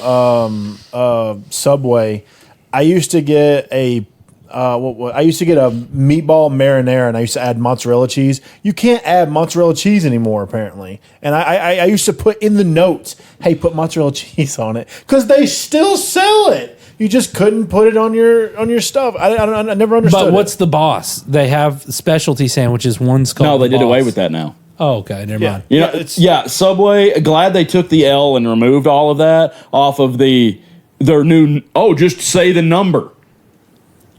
Subway, I used to get a meatball marinara, and I used to add mozzarella cheese. You can't add mozzarella cheese anymore, apparently. And I used to put in the notes, hey, put mozzarella cheese on it, because they still sell it. You just couldn't put it on your stuff. I never understood. But what's it. the Boss? They have specialty sandwiches. One's called No, they the did away Boss. with that now. Oh, okay, never mind. You know, Subway. Glad they took the L and removed all of that off of their new. Oh, just say the number.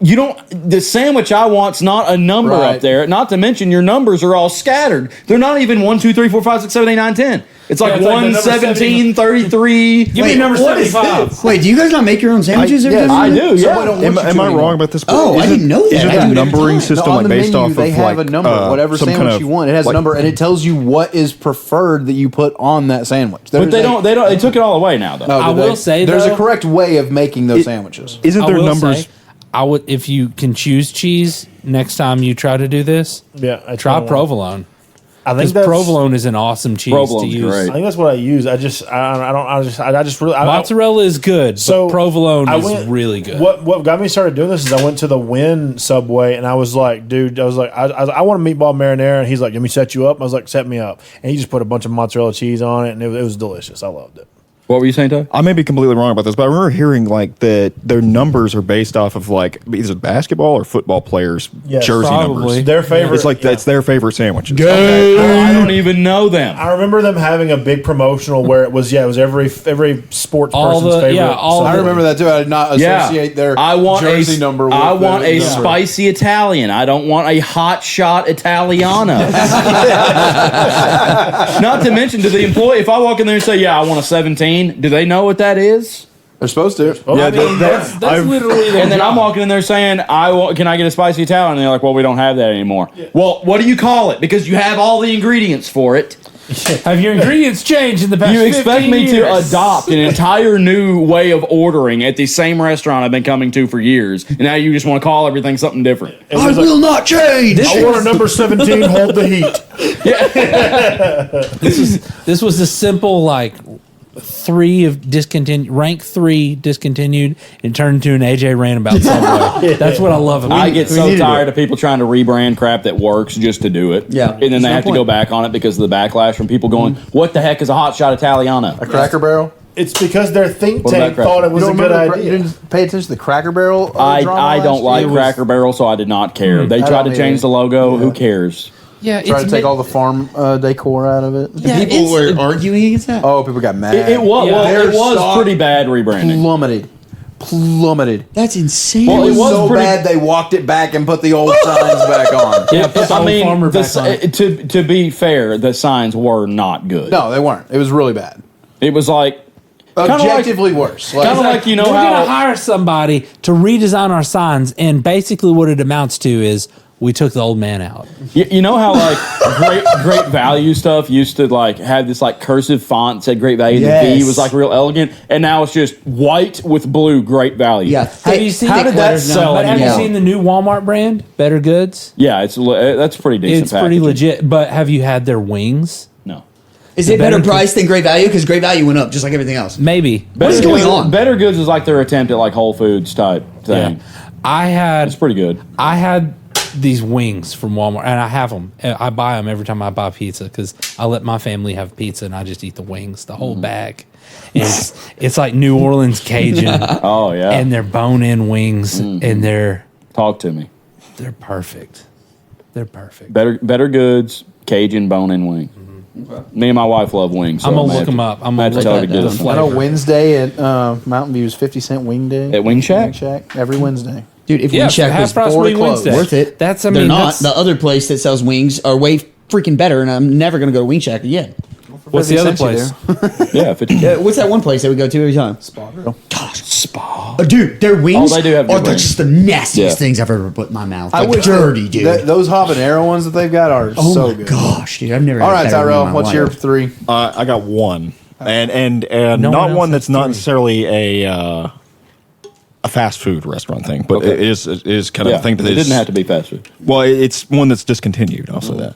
You don't. The sandwich I want's not a number Right. up there. Not to mention your numbers are all scattered. They're not even 1, 2, 3, 4, 5, 6, 7, 8, 9, 10. It's like Yeah, it's like the 1, number 17, 33. Give me number 75. Wait, do you guys not make your own sandwiches? every yes, time I you do. Yeah. Am I wrong about this? Oh, I didn't know that. Isn't I the do it every numbering time. system on like the based menu, off they of have like a number, whatever some sandwich kind of, you want. It has like- a number, and it tells you what is preferred that you put on that sandwich. But they don't. They took it all away now, though. No, I do they? will say, there's though- a correct way of making those sandwiches. Isn't I there will numbers? say, I would, if you can choose cheese next time you try to do this. Yeah, I Try don't want- provolone. I think Because that's provolone is an awesome cheese to Provolone's use. great. I think that's what I use. I just really Mozzarella is good, So but provolone I is went- really good. What got me started doing this is I went to the Wynn Subway and I was like, dude, I want a meatball marinara, and he's like, let me set you up. I was like, set me up, and he just put a bunch of mozzarella cheese on it, and it was delicious. I loved it. What were you saying, Todd? I may be completely wrong about this, but I remember hearing like that their numbers are based off of like either basketball or football players' Yes, jersey probably. numbers. Their favorite. It's like that's their favorite sandwiches. I don't even know them. I remember them having a big promotional where it was every sports All person's the- favorite. yeah, all So I remember that too. I did not associate their jersey number with I want the a number. spicy Italian. I don't want a hot shot Italiano. Not to mention to the employee, if I walk in there and say, "Yeah, I want a 17," do they know what that is? They're supposed to. Yeah, I mean, that's literally their And then I'm job. walking in there saying, "Can I get a spicy Italian?" And they're like, "Well, we don't have that anymore." Well, what do you call it? Because you have all the ingredients for it. Have your ingredients changed in the past You expect 15 me to years? adopt an entire new way of ordering at the same restaurant I've been coming to for years, and now you just want to call everything something different. I will not change. I want a number 17. Hold the heat. This was a simple like rank 3 discontinued and turned into an AJ rant about Subway. That's what I love about I it. get so tired of people trying to rebrand crap that works just to do it. Yeah. And then There's they no have to go point. back on it because of the backlash from people going, "What the heck is a hot shot Italiano?" A Cracker Barrel. It's because their think What about tank Cracker? thought it was You a don't good remember idea. You didn't pay attention to the Cracker Barrel. I drama don't last like year? Cracker Barrel, so I did not care. They I tried don't to change either. the logo. Who cares? Yeah, Try to take all the farm decor out of it. People were arguing against that. Oh, people got mad. It was Yeah. well, it Their was stock pretty bad rebranding. plummeted. That's insane. Well, It was was so pretty- bad they walked it back and put the old signs back on. Yeah, put the I old mean, farmer back on it. to be fair, the signs were not good. No, they weren't. It was really bad. It was like kinda Objectively worse. Kind of like you know we're how gonna hire somebody to redesign our signs, and basically what it amounts to is we took the old man out. you know how like great value stuff used to like have this like cursive font said great value. The V Yes. was like real elegant, and now it's just white with blue great value. Yeah. Have you seen how the did that letters now? sell But have you anymore? seen the new Walmart brand, Better Goods? Yeah, that's pretty decent. It's pretty packaging. legit. But have you had their wings? No. Is it better Better- price than Great Value? Because Great Value went up just like everything else. Maybe. What is going Goods- on? Better Goods is like their attempt at like Whole Foods type thing. I had It's pretty good. I had these wings from Walmart, and I have them. I buy them every time I buy pizza because I let my family have pizza, and I just eat the wings, the whole bag. And it's like New Orleans Cajun, Oh yeah. and they're bone-in wings, and they're Talk to me. perfect. They're perfect. Better Goods, Cajun bone-in wing. Me and my wife love wings. So I'm gonna I may look have them to- up. I'm I gonna have to look tell her at to get the us some. I know flavor. Wednesday at Mountain View is 50-cent wing day. At Wing Shack? Wing Shack every Wednesday. Dude, if Yeah, Wing Shack half was price four to wing close. Wednesday. worth it, That's I they're mean not. that's, The other place that sells wings are way freaking better, and I'm never going to go to Wing Shack again. what's the 50 other cents you place? do. Yeah, 50. What's that one place that we go to every time? Spa Grill. Spa. Dude, their wings Oh, they do have good are wings. just the nastiest Yeah. things I've ever put in my mouth. I Like, wish dirty, dude. Those habanero ones that they've got are oh so my good. gosh, dude, I've never. All had right, a better one in Tyrell, my what's life. your three? I got one, and No not one else one has that's not three. necessarily a fast food restaurant thing, but Okay. it is kind of Yeah, a thing that it is- didn't have to be fast food. Well, it's one that's discontinued. I'll say that.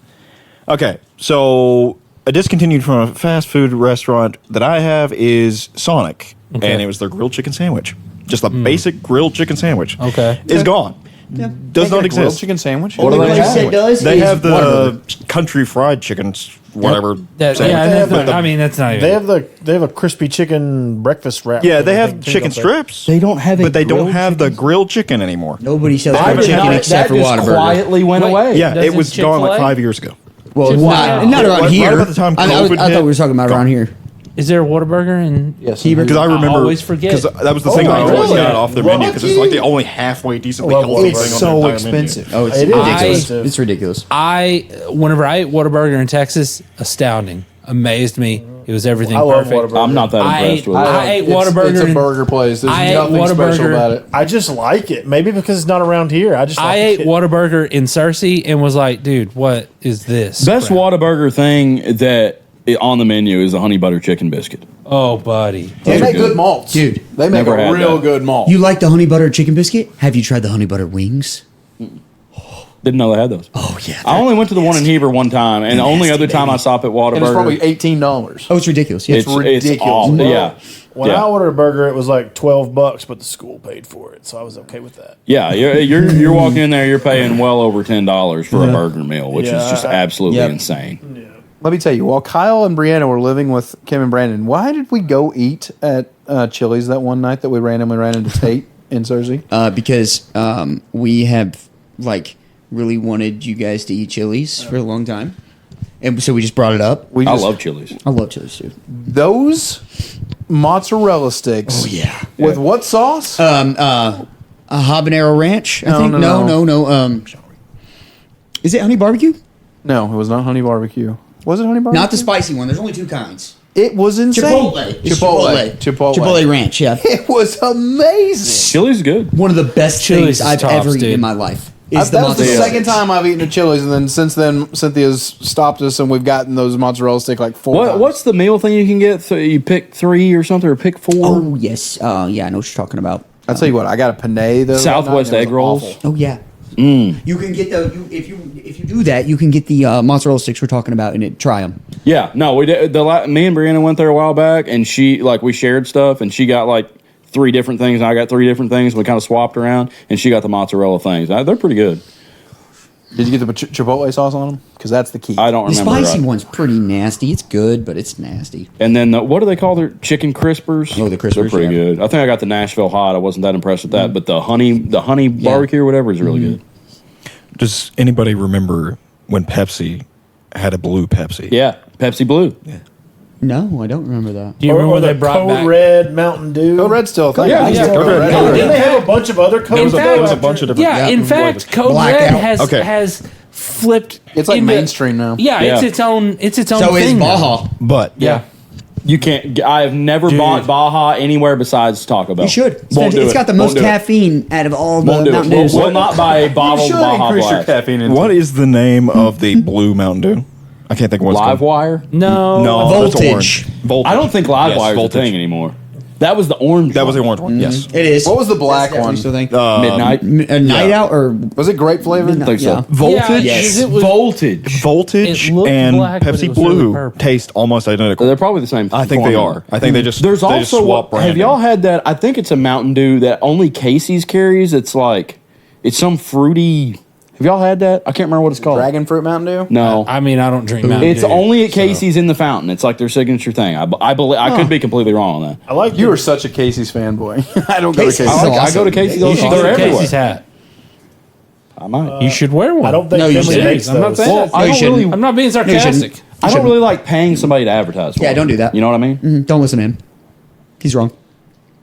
Okay, so a discontinued from a fast food restaurant that I have is Sonic, and it was their grilled chicken sandwich. Just a basic grilled chicken sandwich. Okay. Is gone. Does They got not a grilled exist. chicken sandwich. What do Only they place have? that does They is have the Whataburger. country fried chickens, whatever. That, sandwich. yeah, that's But not, I mean that's not even. They have a crispy chicken breakfast wrap. yeah, they have thing, too, chicken don't they? strips. They don't have a but they don't grilled have the chicken? grilled chicken anymore. Nobody sells I grilled did chicken not- except for that just Whataburger. quietly went Wait, away. Yeah, it Doesn't was gone like Chick-fil-A? 5 years ago. Well, Chick-fil-A? not around Right here. about the time I COVID thought hit, we were talking about gone. around here. Is there a Whataburger in? Yes, Because I remember, always forget. because that was the thing I always really? got off their menu because it's like the only halfway decently Well, healthy it's thing on so their entire expensive. Oh, it's It is ridiculous. expensive. It's ridiculous. Whenever I ate Whataburger in Texas, astounding, amazed me. It was everything I love perfect. Whataburger. I'm not that I impressed ate- with it. I ate It's Whataburger a in- burger place. There's I ate nothing special Whataburger- about it. I just like it. Maybe because it's not around here. I just like I ate it. Whataburger in Cersei and was like, dude, what is this? Best crap? Whataburger thing that on the menu is the honey butter chicken biscuit. Oh, buddy. They Those are make good. good malts, Dude, They make never a had real that. good malt. You like the honey butter chicken biscuit? Have you tried the honey butter wings? Didn't know they had those. Oh yeah. I only went to the one in Heber one time, and the only other time I stopped at And it's Whataburger. probably $18. Oh, it's ridiculous. Yeah. It's ridiculous. awful. Well, Yeah. When Yeah. I ordered a burger, it was like $12, but the school paid for it, so I was okay with that. Yeah, you're walking in there, you're paying well over $10 for a burger meal, which is Yeah, just absolutely Yep. insane. Let me tell you, while Kyle and Brianna were living with Kim and Brandon, why did we go eat at Chili's that one night that we randomly ran into Tate in Cersei? Because we have like really wanted you guys to eat Chili's for a long time, and so we just brought it up. I Just- love Chili's. I love Chili's too. those mozzarella sticks. Oh yeah. With what sauce? A habanero ranch. I No, think. no. No. Is it honey barbecue? No, it was not honey barbecue. Was it honey barbecue? Not the spicy one. There's only two kinds. It was insane. Chipotle. It's Chipotle ranch. Yeah. It was amazing. Chili's is good. One of the best Chili's things is I've tops, ever eaten dude. in my life. Is That was the mozzarella second sticks. time I've eaten at Chili's, and then since then Cynthia's stopped us, and we've gotten those mozzarella stick like 4 times. What's the meal thing you can get? So you pick 3 or something, or pick 4? Oh yes. Yeah, I know what you're talking about. I'll tell you what, I got a penne though. Southwest egg rolls. Oh yeah. You can get if you do that, you can get the mozzarella sticks we're talking about and try them. Yeah, no, we did. Me and Brianna went there a while back, and we shared stuff, and she got like 3 different things, and I got 3 different things. We kind of swapped around, and she got the mozzarella things. They're pretty good. Did you get the chipotle sauce on them? Because that's the key. I don't The remember. spicy one's pretty nasty. It's good, but it's nasty. And then what do they call their chicken crispers? Oh, the crispers, They're pretty yeah. good. I think I got the Nashville hot. I wasn't that impressed with that, but the honey barbecue or whatever is really good. Does anybody remember when Pepsi had a blue Pepsi? Yeah, Pepsi Blue. No, I don't remember that. Do you remember Or when the they brought Code back? Red Mountain Dew. Code Red's still a thing. Yeah, I used to yeah, Code Code Red. Red. Didn't they have a bunch of other codes? fact- There was a bunch of different. Yeah, in fact, Code Blackout. Red Okay. has flipped. It's like mainstream now. Yeah, Yeah. it's its own. It's its own So is thing. now. Baja. But Yeah. You can't. I have never bought Baja anywhere besides Taco Bell. You should. Won't do It's it. got the Won't most do it. caffeine out of all Won't the do it. Mountain We'll, Dews. we'll not buy a bottle of should Baja increase your Blast. caffeine intake. what is the name of the blue Mountain Dew? I can't think of what's Live called. wire? No. No, that's Voltage. orange. Voltage. I don't think Live Yes, Wire is a Voltage. thing anymore. That was the orange. That was the one. orange one. Yes. It is. What was the black That's one? definitely still Midnight. a night out or Was it grape flavored? I think so. Yeah. Voltage. Yeah, Yes. it was- Voltage. Voltage It looked and black, but it Pepsi was really Blue purple. taste almost identical. They're probably the same. I think they formula. are. I think they just There's they just also swap have branding. y'all had that? I think it's a Mountain Dew that only Casey's carries. It's some fruity. Have y'all had that? I can't remember what it's called. Dragon fruit Mountain Dew? No, I mean, I don't drink Mountain it's Dew, only at so- Casey's in the fountain. It's like their signature thing. I believe I could be completely wrong on that. I like You are such a Casey's fanboy. I don't go to Casey's Casey's. is I go to Casey's. You should They're get a everywhere. Casey's hat. I might. You should wear one. I don't think No, you Finley shouldn't. makes I'm not those. saying Well, that. I don't shouldn't. really. I'm not being you shouldn't. sarcastic. I don't really like paying somebody to advertise. For Yeah, me. don't do that. You know what I mean? Don't listen to him. He's wrong.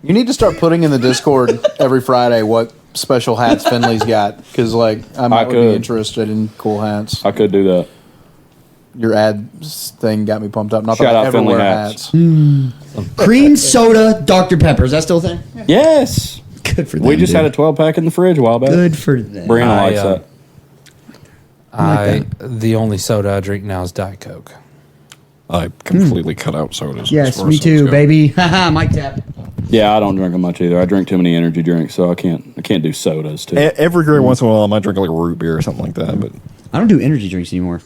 You need to start putting in the Discord every Friday what special hats Finley's got, because I might would be could. interested in cool hats. I could do that. Your ad thing got me pumped up. Not Shout that I out ever Finley wear hats. hats. Cream soda, Dr. Pepper. Is that still a thing? Yes. Good for them. We just dude. had a 12 pack in the fridge a while back. Good for them. Brianna I, likes that. The only soda I drink now is Diet Coke. I completely cut out sodas. Yes, as far me as sodas too, go. baby. Haha, Mike Tap. Yeah, I don't drink them much either. I drink too many energy drinks, so I can't do sodas too. Every great once in a while, I might drink like root beer or something like that. But I don't do energy drinks anymore.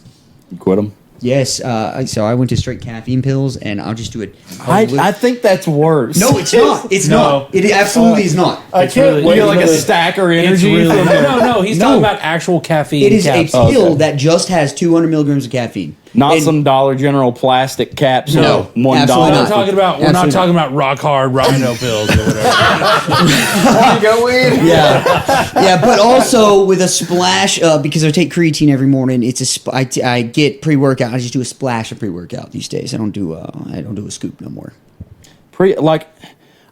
You quit them. Yes, so I went to straight caffeine pills, and I'll just do it. I think that's worse. No, it's not. It's not. It absolutely is not. I can't really- wait. You get like a until- stacker It's energy. really, from no. He's No. talking about actual caffeine. It is a caps. pill Okay. that just has 200 milligrams of caffeine. Not And- some Dollar General plastic caps. No, of $1. absolutely We're not. not talking about. We're not Absolutely talking about rock hard rhino pills or whatever. Go in. Yeah, but also with a splash because I take creatine every morning. It's I get pre-workout. I just do a splash of pre-workout these days. I don't do a scoop no more.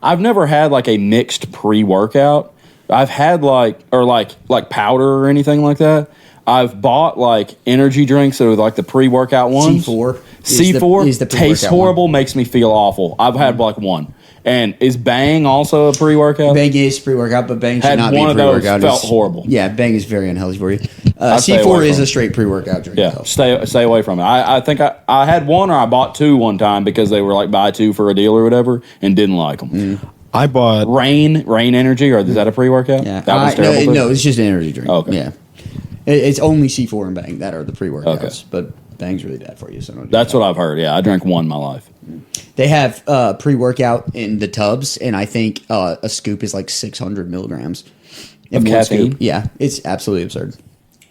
I've never had like a mixed pre-workout. I've had like powder or anything like that. I've bought like energy drinks that are like the pre-workout ones. C4 C4 is the tastes pre-workout horrible, one. makes me feel awful. I've had like one. And is Bang also a pre-workout? Bang is pre-workout, but Bang should Had not be one a of those, pre-workout. felt It's- horrible. Yeah, Bang is very unhealthy for you. I'd stay C4 away is from a it. straight pre-workout drink. Yeah, though. stay away from it. I think I had one or I bought two one time because they were like buy two for a deal or whatever and didn't like them. I bought Rain Energy, or is that a pre-workout? Yeah, That was terrible. too? no, it's just an energy drink. Okay. Yeah, It's only C4 and Bang that are the pre-workouts, Okay. but Bang's really bad for you. So don't do That's that. what I've heard. Yeah, I drank one in my life. They have pre-workout in the tubs, and I think a scoop is like 600 milligrams Of one caffeine? scoop. Yeah, it's absolutely absurd.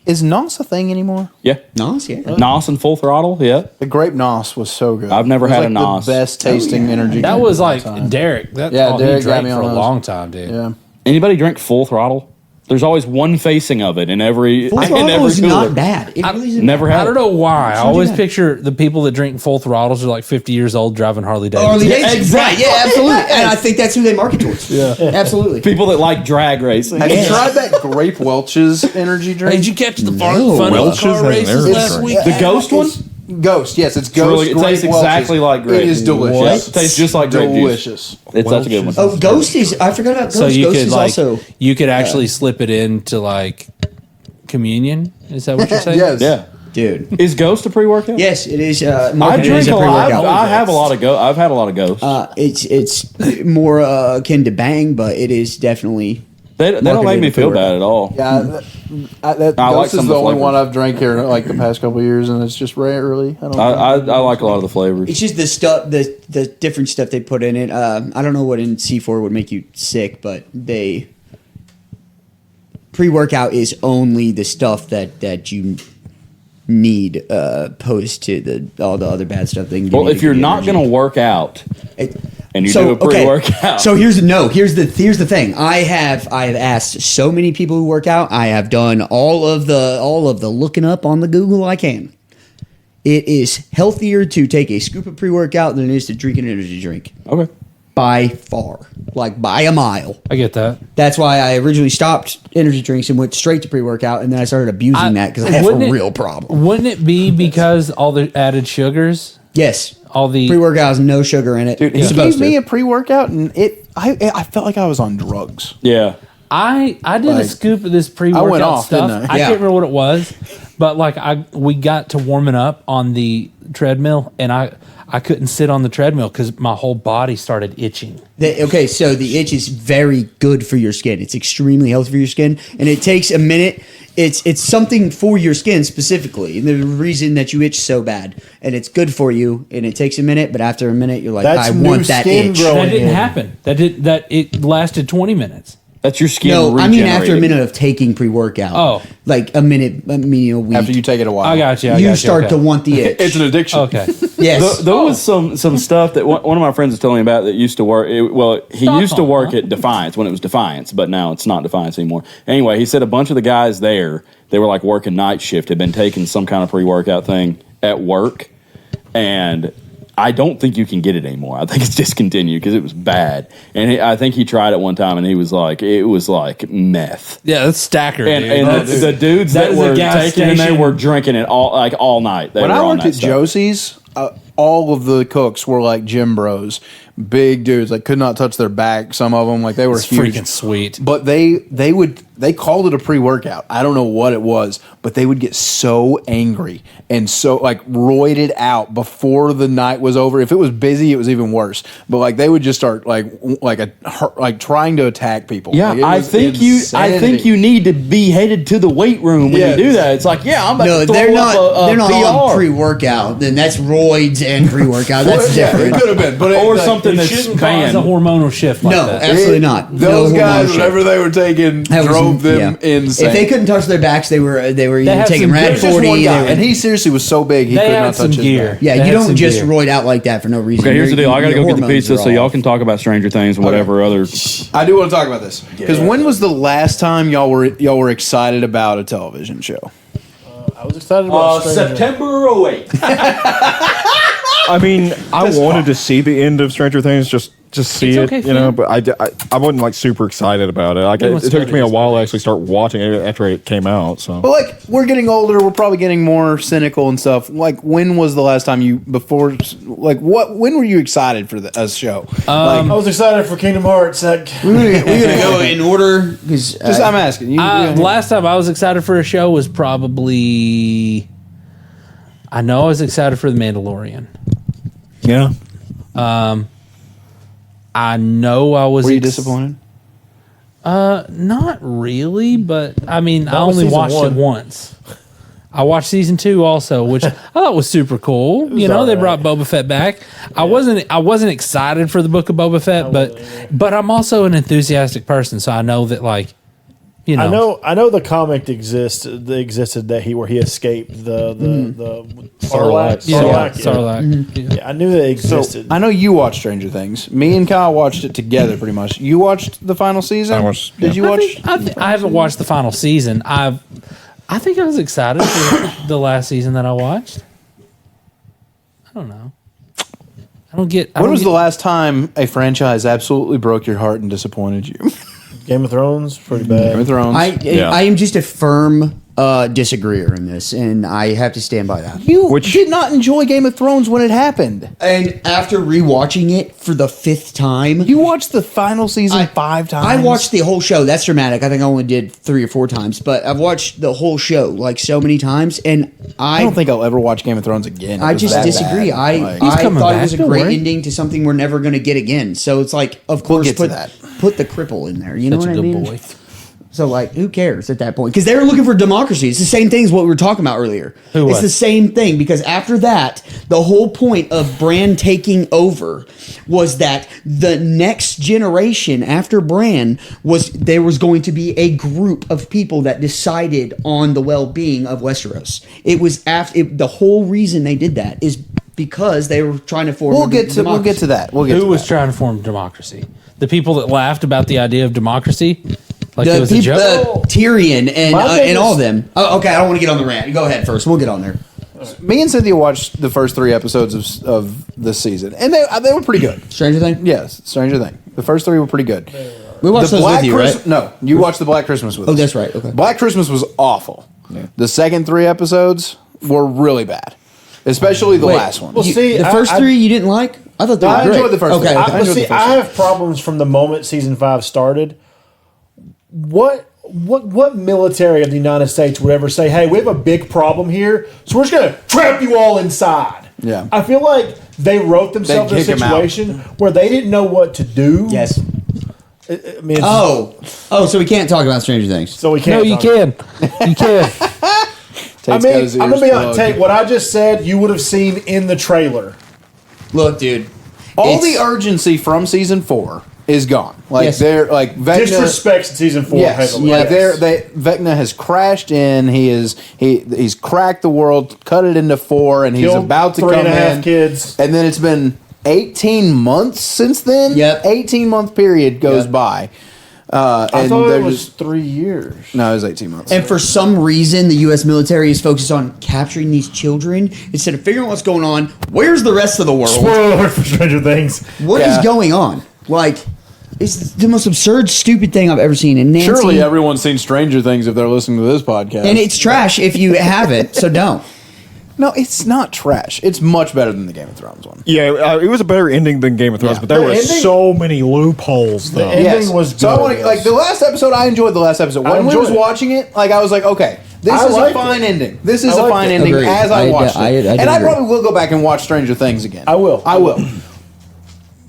Is NOS a thing anymore? Yeah. Nos, yeah. NOS and Full Throttle, yeah. The grape NOS was so good. I've never It was had like a NOS. The best tasting energy. That drink was of all like time. Derek. That's Yeah, all Derek he got drank me for on a those. long time, dude. Yeah. Anybody drink Full Throttle? There's always one facing of it in every Full in throttle every is cooler. not bad. It really isn't Never bad. had I don't know why. I Should we do always that? picture the people that drink Full Throttles are like 50 years old driving Harley Davidson. Harley Davidson, exactly. right? Yeah, absolutely. And I think that's who they market towards. Yeah, absolutely. People that like drag racing. Have you Yeah. tried that Grape Welch's energy drink? Hey, did you catch the No. fun Welch's car has an races energy last drink. week? The Ghost one? Ghost, yes, it's It's Ghost. really- it Grape tastes exactly Welch's. like grape. It is delicious. What? It tastes just like grape juice. delicious. It's such a good one. Oh, Ghost is. I forgot about Ghost. So you Ghost could is like also. you could actually slip it into like communion. Is that what you're saying? Yes. Yeah. Dude. Is Ghost a pre-workout? Yes, it is. I Marketed as drink a lot. pre-workout. I have a lot of Ghost. I've had a lot of Ghosts. It's more akin to Bang, but it is definitely. they don't make marketed me as feel pre-workout. bad at all. Yeah, that I like Ghost some is of the the only flavors. one I've drank here like the past couple of years, and it's just rarely. I don't. I like a lot of the flavors. It's just the stuff, the different stuff they put in it. I don't know what in C4 would make you sick, but they pre-workout is only the stuff that you need opposed to all the other bad stuff they can give Well, you if to you're give you not energy. going to work out It- and you do a pre-workout, So here's the thing. I have asked so many people who work out. I have done all of the looking up on the Google I can. It is healthier to take a scoop of pre-workout than it is to drink an energy drink. okay. By far. Like by a mile. I get that. That's why I originally stopped energy drinks and went straight to pre-workout, and then I started abusing that because I have a Wouldn't it- real problem. Wouldn't it be because all the added sugars? Yes. All the Pre-workout has no sugar in it. Dude, It's he gave supposed me to. a pre-workout, and I felt like I was on drugs. Yeah. I did a Like, scoop of this pre-workout I went off, stuff. didn't I? I Yeah. can't remember what it was, but like we got to warming up on the treadmill, and I couldn't sit on the treadmill because my whole body started itching. Okay, so the itch is very good for your skin. It's extremely healthy for your skin, and it takes a minute. It's something for your skin specifically, and the reason that you itch so bad, and it's good for you, and it takes a minute. But after a minute, you're like, That's I new want that skin itch. growing. That didn't in. happen. That it lasted 20 minutes. That's your skin. No, I mean after a regenerating. minute of taking pre-workout. Oh. Like a minute, a week. After you take it a while. I got you. you start to want the itch. It's an addiction. Okay. Yes. There was some stuff that one of my friends was telling me about that used to work. He used to work at Defiance when it was Defiance, but now it's not Defiance anymore. Anyway, he said a bunch of the guys there, they were like working night shift, had been taking some kind of pre-workout thing at work, and I don't think you can get it anymore. I think it's discontinued because it was bad. And I think he tried it one time, and he was like, it was like meth. Yeah, that's Stacker. And, dude. and the dudes That that, is a were gas taking it, they station. were drinking it all night. They When were I on worked that at stuff. Josie's, all of the cooks were like gym bros, big dudes. Like could not touch their back. Some of them, like they were it's huge. freaking sweet. But they called it a pre-workout. I don't know what it was, but they would get so angry and so like roided out before the night was over. If it was busy, it was even worse. But like they would just start like trying to attack people. Yeah, Like, it I was think insanity. you need to be headed to the weight room when Yes. you do that. It's like, yeah, I'm about No, to throw they're up not. They're not on PR. pre-workout. Then that's roids and pre-workout. That's Yeah, different. it could have been, but or like, something It that's shouldn't banned. cause a hormonal shift like No, that. absolutely not. Those No guys, hormonal shit. whatever they were taking, That was- drove them yeah. insane. If they couldn't touch their backs, they were either have taking some Rad good- Just 40. one guy, they were- and he seriously was so big he They could had not some touch his gear. back. yeah, They you had don't some just gear. roid out like that for no reason. Okay, here's the Your- deal. I got to your go get the hormones pizza are so y'all off. can talk about Stranger Things and whatever other. I do want to talk about this because when was the last time y'all were excited about a television show? I was excited about Stranger. September 08. I mean, I wanted to see the end of Stranger Things, just see It's it, okay, you know. Finn. But I wasn't like super excited about it. Like Finn wants it to go took to me a his while to actually start watching it after it came out. So But like we're getting older, we're probably getting more cynical and stuff. Like when was the last time when were you excited for a show? I was excited for Kingdom Hearts. We're gonna go in order because I'm asking you. Last time I was excited for a show was probably. I know I was excited for The Mandalorian. yeah, I know I was. were you disappointed? Not really, but I mean, I Not with only season watched one. it once. I watched season 2 also, which I thought was super cool. You know, they brought Boba Fett back. I wasn't excited for the Book of Boba Fett, but I'm also an enthusiastic person, so I know that like, you know, I know the comic existed that where he escaped the Sarlacc. Sarlacc. Yeah, I knew that So existed. I know you watched Stranger Things. Me and Kyle watched it together, pretty much. You watched the final season. I watched- Did yeah. you watch? I haven't watched the final season. I think I was excited for the last season that I watched. I don't know. When was the last time a franchise absolutely broke your heart and disappointed you? Game of Thrones, pretty bad. Game of Thrones. I am just a firm disagreeer in this, and I have to stand by that. You did not enjoy Game of Thrones when it happened. And after rewatching it for the 5th time, You watched the final season 5 times. I watched the whole show. That's dramatic. I think I only did 3 or 4 times, but I've watched the whole show like so many times, and I don't think I'll ever watch Game of Thrones again. I It was just that disagree. bad. Like- I coming thought back, it was a don't great worry. ending to something we're never going to get again. So it's like, of course, get to put that. put the cripple in there. You know Such what a I good mean? boy. So like, who cares at that point? Because they were looking for democracy. It's the same thing as what we were talking about earlier. Who it's was? the same thing because after that, the whole point of Bran taking over was that the next generation after Bran was there was going to be a group of people that decided on the well-being of Westeros. It was the whole reason they did that is because they were trying to form. We'll get to that. Who was trying to form democracy? The people that laughed about the idea of democracy, like it was a joke. Tyrion and My and all of biggest- them. Oh, okay, I don't want to get on the rant. Go ahead first. We'll get on there. Me and Cynthia watched the first 3 episodes of this season, and they were pretty good. Stranger Things. Yes, Stranger Thing. The first 3 were pretty good. We watched those with you, right? No, you watched the Black Christmas with us. Oh, that's right, okay. Black Christmas was awful. The second 3 episodes were really bad, especially the Wait, last one. Well, see, the first 3 you didn't like? I thought they were I great. enjoyed the first Okay, three. okay. I enjoyed the first I have problems from the moment season 5 started. What military of the United States would ever say, "Hey, we have a big problem here, so we're just going to trap you all inside"? Yeah. I feel like they wrote themselves in a kick 'em out. situation where they didn't know what to do. Yes. I mean, Oh, so we can't talk about Stranger Things. so we No, can't. you talk- can. You can. I mean, I'm gonna be honest. Take what I just said. You would have seen in the trailer. Look, dude. all it's- the urgency from season 4 is gone. Like Yes. they're like Vecna. Disrespects in season 4. Yes, heavily. like Vecna has crashed in. He's cracked the world, cut it into 4, and he's Killed about to 3.5 come in. kids. And then it's been 18 months since then. Yep. 18-month period goes Yep. by. I And thought they're it was just 3 years. no, it was 18 months. And for some reason, the U.S. military is focused on capturing these children instead of figuring out what's going on. Where's the rest of the world? Spoiler alert for Stranger Things. What is Yeah. going on? Like, it's the most absurd, stupid thing I've ever seen. And Nancy, Surely everyone's seen Stranger Things if they're listening to this podcast. and it's trash if you haven't. So don't. no, it's not trash. It's much better than the Game of Thrones one. Yeah, it was a better ending than Game of Thrones, Yeah. but there The were ending- so many loopholes, though. ending was So I good. want to like the last episode. I enjoyed the last episode. I When we enjoyed was it. watching it, like I was like, okay, this I is a liked fine it. ending. This is I a liked fine it. ending Agreed. as I watched I it, do and I agree. probably will go back and watch Stranger Things again. I will. I will.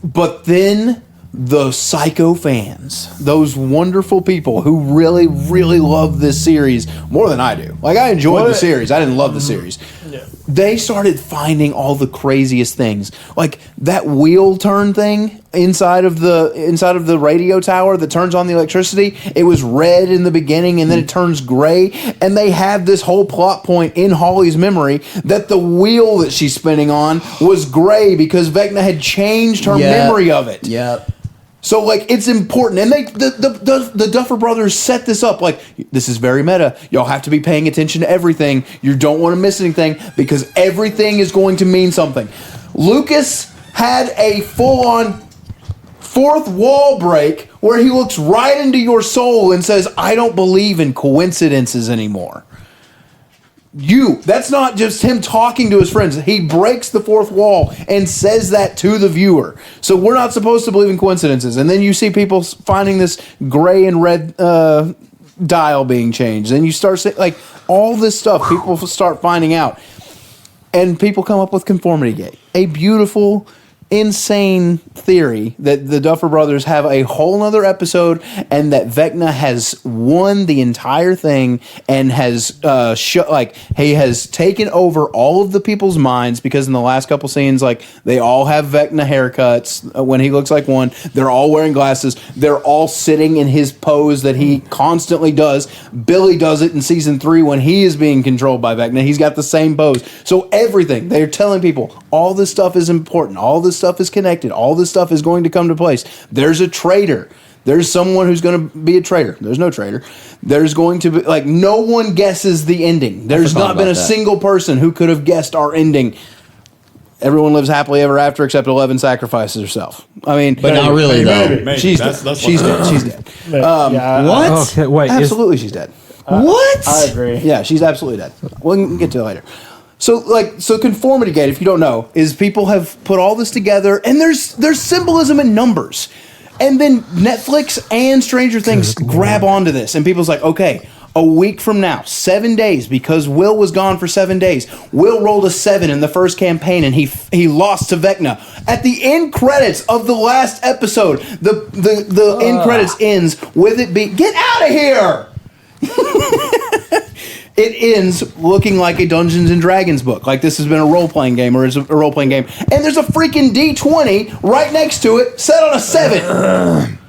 But then the psycho fans, those wonderful people who really, really love this series more than I do. Like I enjoyed the What- series. I didn't love the series. They started finding all the craziest things, like that wheel turn thing inside of the radio tower that turns on the electricity. It was red in the beginning, and then it turns gray. And they have this whole plot point in Holly's memory that the wheel that she's spinning on was gray because Vecna had changed her Yep. memory of it. Yep. So like it's important, and the Duffer Brothers set this up like this is very meta. Y'all have to be paying attention to everything. You don't want to miss anything because everything is going to mean something. Lucas had a full-on fourth wall break where he looks right into your soul and says, "I don't believe in coincidences anymore." That's not just him talking to his friends. He breaks the fourth wall and says that to the viewer. So we're not supposed to believe in coincidences. And then you see people finding this gray and red dial being changed. And you start saying, like, all this stuff, people start finding out. And people come up with Conformity Gate. A beautiful insane theory that the Duffer Brothers have a whole nother episode and that Vecna has won the entire thing and has he has taken over all of the people's minds, because in the last couple scenes, like, they all have Vecna haircuts when he looks like one. They're all wearing glasses. They're all sitting in his pose that he constantly does. Billy does it in season 3 when he is being controlled by Vecna. He's got the same pose. So everything, they're telling people, all this stuff is important. All this stuff is connected. All this stuff is going to come to place. There's a traitor. There's someone who's going to be a traitor. There's no traitor. There's going to be, like, no one guesses the ending. There's not been a single person who could have guessed our ending. Everyone lives happily ever after, except 11 sacrifices herself. I mean, But not really, though. Maybe. She's That's dead. what She's happened. dead. She's dead. What? Okay, wait. Absolutely, she's dead. What? I agree. Yeah, she's absolutely dead. We'll get to it later. So Conformity Gate, if you don't know, is people have put all this together, and there's symbolism in numbers. And then Netflix and Stranger Things grab onto this, and people's like, okay, a week from now, 7 days, because Will was gone for 7 days. Will rolled a 7 in the first campaign, and he lost to Vecna. At the end credits of the last episode, the end credits ends with it being, get out of here! It ends looking like a Dungeons and Dragons book, like this has been a role-playing game, or is a role-playing game. And there's a freaking D20 right next to it, set on a 7.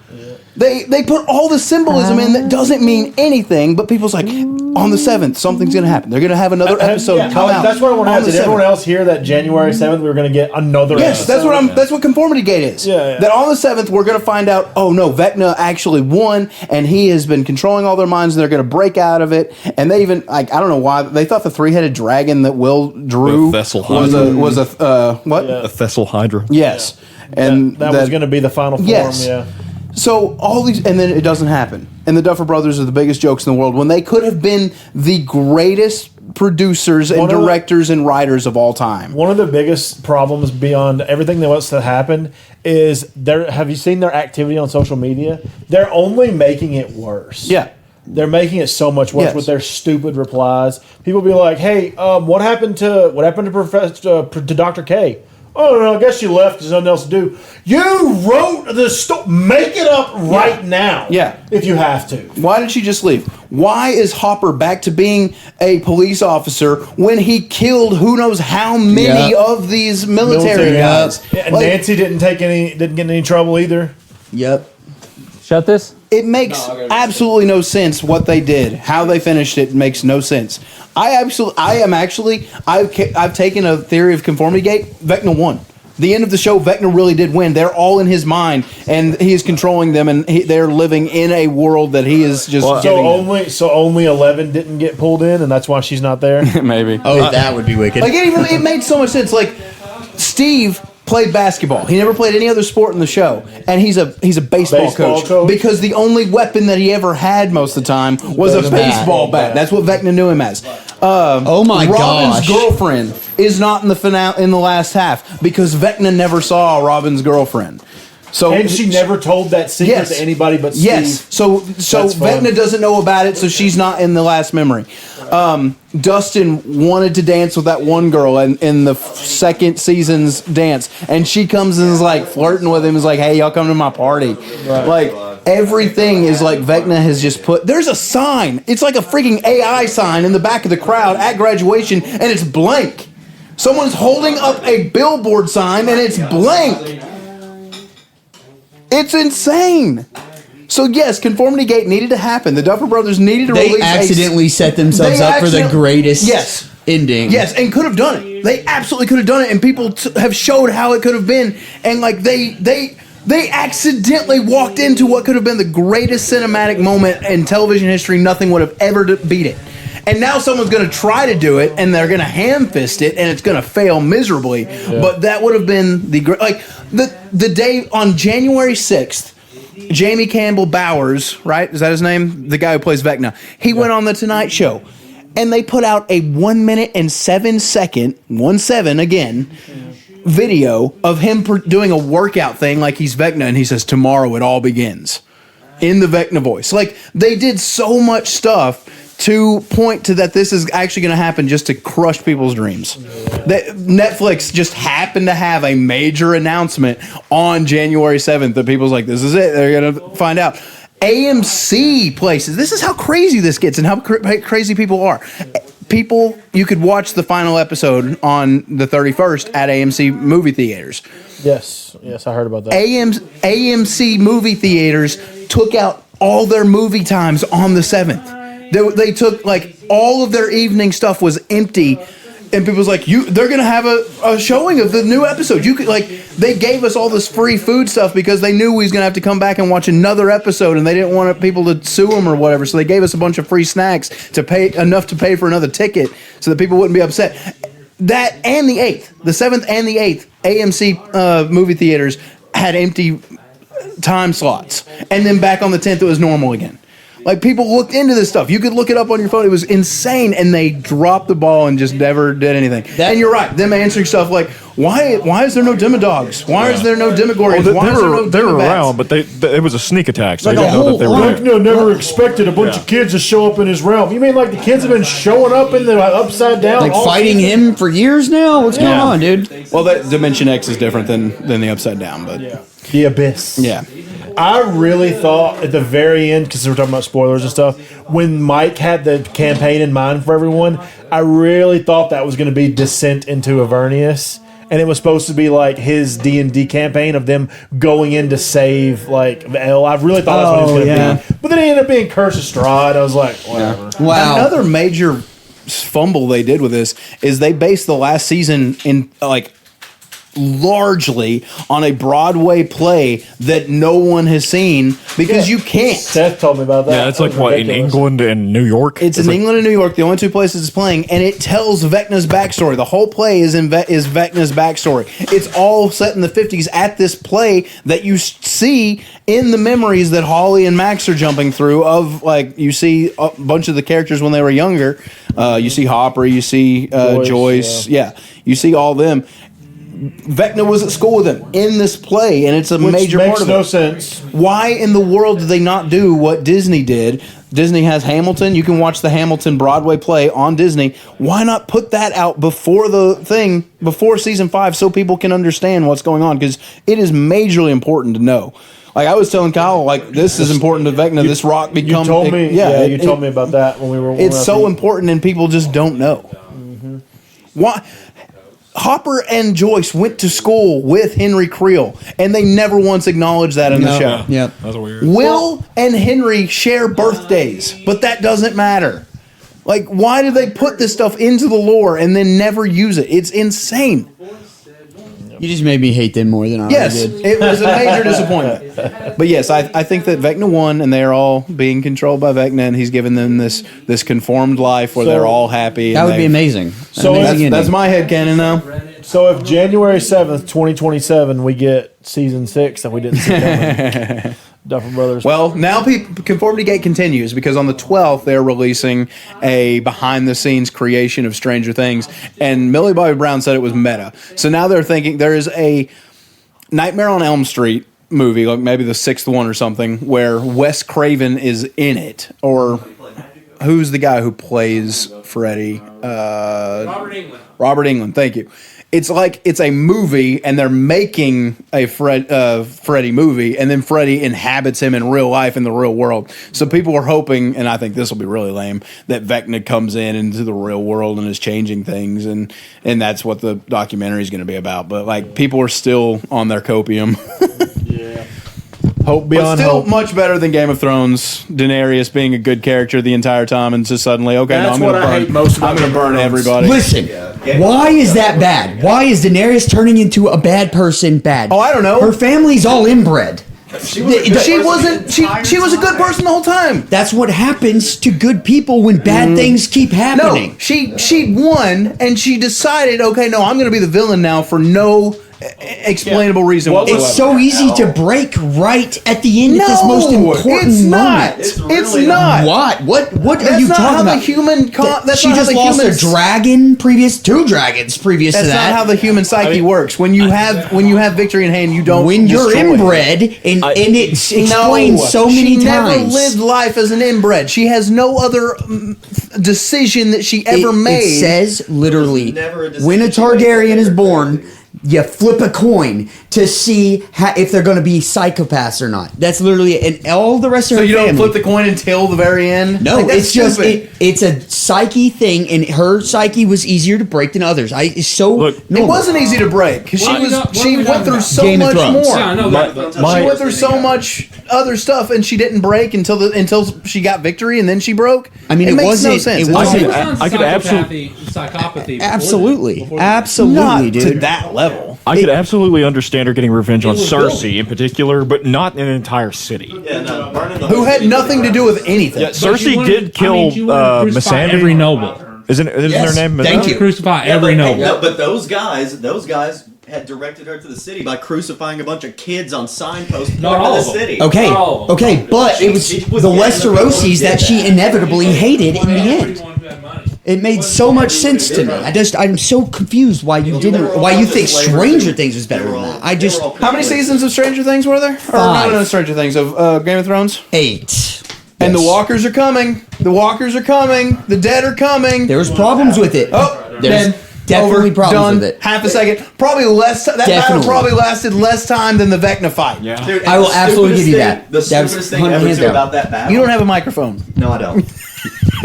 They put all the symbolism in that doesn't mean anything, but people's like, on the 7th, something's going to happen. They're going to have another episode come out. That's what I want to on ask. the Did everyone 7th. else hear that January 7th we were going to get another Yes, episode? that's what Conformity Gate is. Yeah. That on the 7th, we're going to find out, oh no, Vecna actually won, and he has been controlling all their minds, and they're going to break out of it. And they even, like, I don't know why, they thought the 3-headed dragon that Will drew The Thessal was Hydra. what? A Thessal Hydra. Yes. And that was going to be the final form, Yes. yeah. So all these, and then it doesn't happen. And the Duffer Brothers are the biggest jokes in the world when they could have been the greatest producers and One of the- directors and writers of all time. One of the biggest problems beyond everything that wants to happen is have you seen their activity on social media? They're only making it worse. Yeah. They're making it so much worse Yes. with their stupid replies. People be like, "Hey, what happened to to Dr. K?" Oh no, I guess she left. There's nothing else to do. You wrote the story. Make it up right now. Yeah. if you have to. Why did she just leave? Why is Hopper back to being a police officer when he killed who knows how many Yeah. of these military guys? Yeah, and Like, Nancy didn't get in any trouble either. Yep. Shut this. it makes absolutely no sense what they did. How they finished it makes no sense. I've taken a theory of Conformity Gate. Vecna won. The end of the show, Vecna really did win. They're all in his mind, and he is controlling them, and they're living in a world that he is just giving them. So only 11 didn't get pulled in, and that's why she's not there. Maybe. Oh, that would be wicked. Like it made so much sense. Like Steve played basketball. He never played any other sport in the show, and he's a baseball coach because the only weapon that he ever had most of the time was a baseball bat. That's what Vecna knew him as. Oh my Robin's gosh. girlfriend is not in the finale in the last half because Vecna never saw Robin's girlfriend. So And she never told that secret to anybody but Steve. Yes. So That's fun. Vecna doesn't know about it, so she's not in the last memory. Dustin wanted to dance with that one girl in the second season's dance, and she comes and is like flirting with him, is like, "Hey, y'all come to my party." Like everything is like Vecna has just put. There's a sign. It's like a freaking AI sign in the back of the crowd at graduation, and it's blank. Someone's holding up a billboard sign, and it's blank. It's insane. So yes, Conformity Gate needed to happen. The Duffer Brothers needed to They release. accidentally set themselves They up for the accident- greatest Yes. ending. Yes, and could have done it. They absolutely could have done it, and people have showed how it could have been. And like they accidentally walked into what could have been the greatest cinematic moment in television history. Nothing would have ever beat it. And now someone's going to try to do it, and they're going to ham-fist it, and it's going to fail miserably. But that would have been the great. Like the day on January 6th. Jamie Campbell Bowers, right? Is that his name? The guy who plays Vecna. He went on the Tonight Show, and they put out a 1 minute and 7 second, 1-7 again, video of him doing a workout thing like he's Vecna, and he says, "Tomorrow it all begins," in the Vecna voice. Like they did so much stuff to point to that this is actually going to happen just to crush people's dreams. That Netflix just happened to have a major announcement on January 7th that people's like, this is it. They're going to find out. AMC places. This is how crazy this gets and how crazy people are. People, you could watch the final episode on the 31st at AMC movie theaters. Yes, I heard about that. AMC movie theaters took out all their movie times on the 7th. They took like all of their evening stuff was empty, and people was like, they're gonna have a showing of the new episode. You could they gave us all this free food stuff because they knew we was gonna have to come back and watch another episode, and they didn't want people to sue them or whatever. So they gave us a bunch of free snacks to pay enough to pay for another ticket, so that people wouldn't be upset. That and the 8th, the 7th and the 8th, AMC movie theaters had empty time slots, and then back on the 10th it was normal again. Like, people looked into this stuff. You could look it up on your phone. It was insane, and they dropped the ball and just never did anything. And you're right. Them answering stuff like, why is there no Demodogs? Why is there no Demogorgons? Why is there no they were Demobats? around, but it was a sneak attack, so Like they didn't know that they were there. never expected a bunch of kids to show up in his realm. You mean like the kids have been showing up in the upside down, Like all fighting season? him for years now? What's going on, dude? Well, that Dimension X is different than the Upside Down, but The Abyss. yeah. I really thought at the very end, because we're talking about spoilers and stuff, when Mike had the campaign in mind for everyone, I really thought that was going to be Descent into Avernus. And it was supposed to be like his D&D campaign of them going in to save like El. I really thought that's what it was going to be. But then it ended up being Curse of Strahd. I was like, whatever. Wow. Another major fumble they did with this is they based the last season in largely on a Broadway play that no one has seen because you can't. Seth told me about that. Yeah, it's like That was what, in ridiculous. England and New York? It's in like, England and New York, the only two places it's playing, and it tells Vecna's backstory. The whole play is Vecna's backstory. It's all set in the 50s at this play that you see in the memories that Holly and Max are jumping through of, like, you see a bunch of the characters when they were younger. You see Hopper, you see Joyce. Yeah, you see all them. Vecna was at school with him in this play, and it's a major part of it. Makes no sense. Why in the world did they not do what Disney did? Disney has Hamilton. You can watch the Hamilton Broadway play on Disney. Why not put that out before before season 5, so people can understand what's going on? Because it is majorly important to know. Like I was telling Kyle, like this is important to Vecna. This rock become. You told me. You told me about that when we were. It's so important, and people just don't know. Mm-hmm. Why? Hopper and Joyce went to school with Henry Creel, and they never once acknowledged that in the show. Yep. That's weird. Will and Henry share birthdays, but that doesn't matter. Like, why do they put this stuff into the lore and then never use it? It's insane. You just made me hate them more than I Yes, already did. it was a major disappointment. But yes, I think that Vecna won, and they're all being controlled by Vecna, and he's given them this conformed life where they're all happy. That and would be they've- amazing. So Amazing That's ending. my headcanon now. So if January 7th, 2027, we get season 6 that we didn't see coming. Duffer Brothers. Well, now Conformity Gate continues because on the 12th they're releasing a behind-the-scenes creation of Stranger Things, and Millie Bobby Brown said it was meta. So now they're thinking there is a Nightmare on Elm Street movie, like maybe the 6th one or something, where Wes Craven is in it, or who's the guy who plays Freddy? Robert Englund. Robert Englund, thank you. It's like it's a movie, and they're making a Freddy movie, and then Freddy inhabits him in real life in the real world. So people are hoping, and I think this will be really lame, that Vecna comes into the real world and is changing things, and that's what the documentary is going to be about. But like people are still on their copium. Hope But beyond still hope. much better than Game of Thrones. Daenerys being a good character the entire time, and just suddenly, okay, That's I'm what going to I burn. hate most about I'm going Game to of burn Thrones. everybody. Listen, why is that bad? Why is Daenerys turning into a bad person bad? Oh, I don't know. Her family's all inbred. She wasn't. She was a good person the whole time. That's what happens to good people when bad things keep happening. No, she won, and she decided, okay, no, I'm going to be the villain now for no explainable reason whatsoever. It's so easy to break right at the end at this most important it's not. moment. It's not. What? What are That's you not talking how about? the human. That's she not how just the lost humans, two dragons previous to That's that. not how the human psyche works. When you have victory in hand, you don't. when you're destroy it. inbred, and it's explained so many she times. never lived life as an inbred. She has no other decision that she ever made. It says literally, Never a decision when a she made Targaryen that is made her born, you flip a coin to see if they're going to be psychopaths or not. That's literally it. And all the rest of So her you don't family. flip the coin until the very end. No, Like, that's it's just stupid. it's a psyche thing, and her psyche was easier to break than others. It's so Look, It normal. wasn't easy to break because What are we talking she went through about? so Game of much Thrones. more. Yeah, I know that. but- She went through so much other stuff, and she didn't break until she got victory, and then she broke. I mean, it makes wasn't- no sense. it wasn't- I could absolutely- psychopathy. Absolutely, Before that. absolutely, not dude. to that level. I could absolutely understand her getting revenge on was Cersei in particular, but not an entire city. Yeah, no, burning the Who whole had city nothing to do with anything. Yeah, Cersei wanted- did kill you wanted to crucify Missandei. every noble. Isn't Yes, her name? thank Missandei? you. Crucify Yeah, every but, noble. no, but those guys had directed her to the city by crucifying a bunch of kids on signposts Not pointing all to of the them. city. Okay, Not all of them. okay, but it was She the was getting Westerosis the that she that. inevitably hated in the end. Everyone who had money. It made so much sense to me. I'm so confused why you think Stranger Things was better than that. How many seasons of Stranger Things were there? Or Five. no, Stranger Things of Game of Thrones. 8. And the Yes. walkers are coming. The walkers are coming. The dead are coming. There was problems with it. Oh, There's dead. definitely Over, problems done. with it. Half a second. Probably less. That battle Definitely. probably lasted less time than the Vecna fight. Yeah. Dude, I will the absolutely stupidest give you thing- that. The That was stupidest thing ever hands too down. about that battle. You don't have a microphone. No, I don't.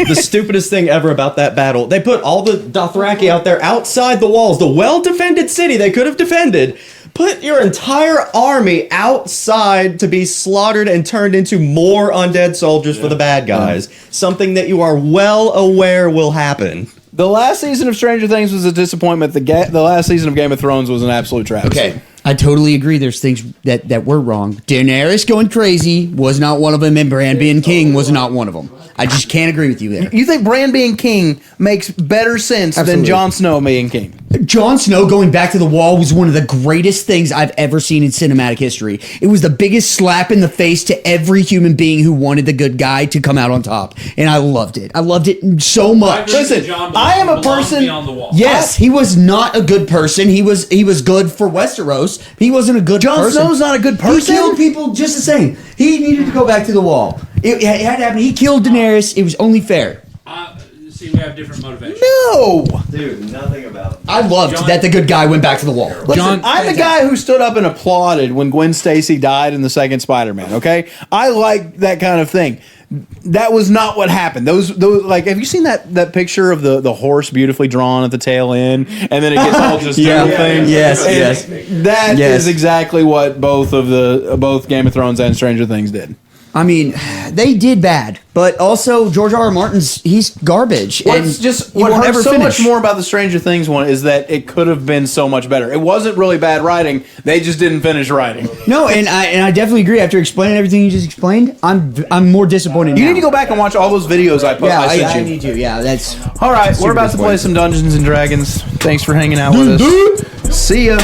The stupidest thing ever about that battle, they put all the Dothraki out there outside the walls, the well-defended city they could have defended. Put your entire army outside to be slaughtered and turned into more undead soldiers for the bad guys. Something that you are well aware will happen. The last season of Stranger Things was a disappointment. The last season of Game of Thrones was an absolute travesty. Okay, I totally agree. There's things that were wrong. Daenerys going crazy was not one of them, and Bran being king was not one of them. I just can't agree with you there. You think Bran being king makes better sense Absolutely. than Jon Snow being king? Jon Snow going back to the wall was one of the greatest things I've ever seen in cinematic history. It was the biggest slap in the face to every human being who wanted the good guy to come out on top, and I loved it. I loved it so much. Listen, I am a person. Beyond the wall. Yes, he was not a good person. He was good for Westeros. He wasn't a good Jon person. Snow's not a good He person? killed people just the same. He needed to go back to the wall. It had to happen. He killed Daenerys. It was only fair. See, we have different motivations. No. Dude, nothing about I loved that the good guy went back to the wall. Listen, I'm the guy who stood up and applauded when Gwen Stacy died in the second Spider-Man. Okay, I like that kind of thing. That was not what happened. Those like, have you seen that picture of the horse beautifully drawn at the tail end, and then it gets all just thing? Yes, And yes. That Yes. is exactly what both Game of Thrones and Stranger Things did. I mean, they did bad, but also George R. R. Martin's he's garbage. What won't hurts so much more about the Stranger Things one is that it could have been so much better. It wasn't really bad writing; they just didn't finish writing. No, and I definitely agree. After explaining everything you just explained, I'm more disappointed. You now. need to go back and watch all those videos I put. Yeah, I sent I you. need to. Yeah, that's All right, super we're about to play disappointing. some Dungeons and Dragons. Thanks for hanging out with us. See ya.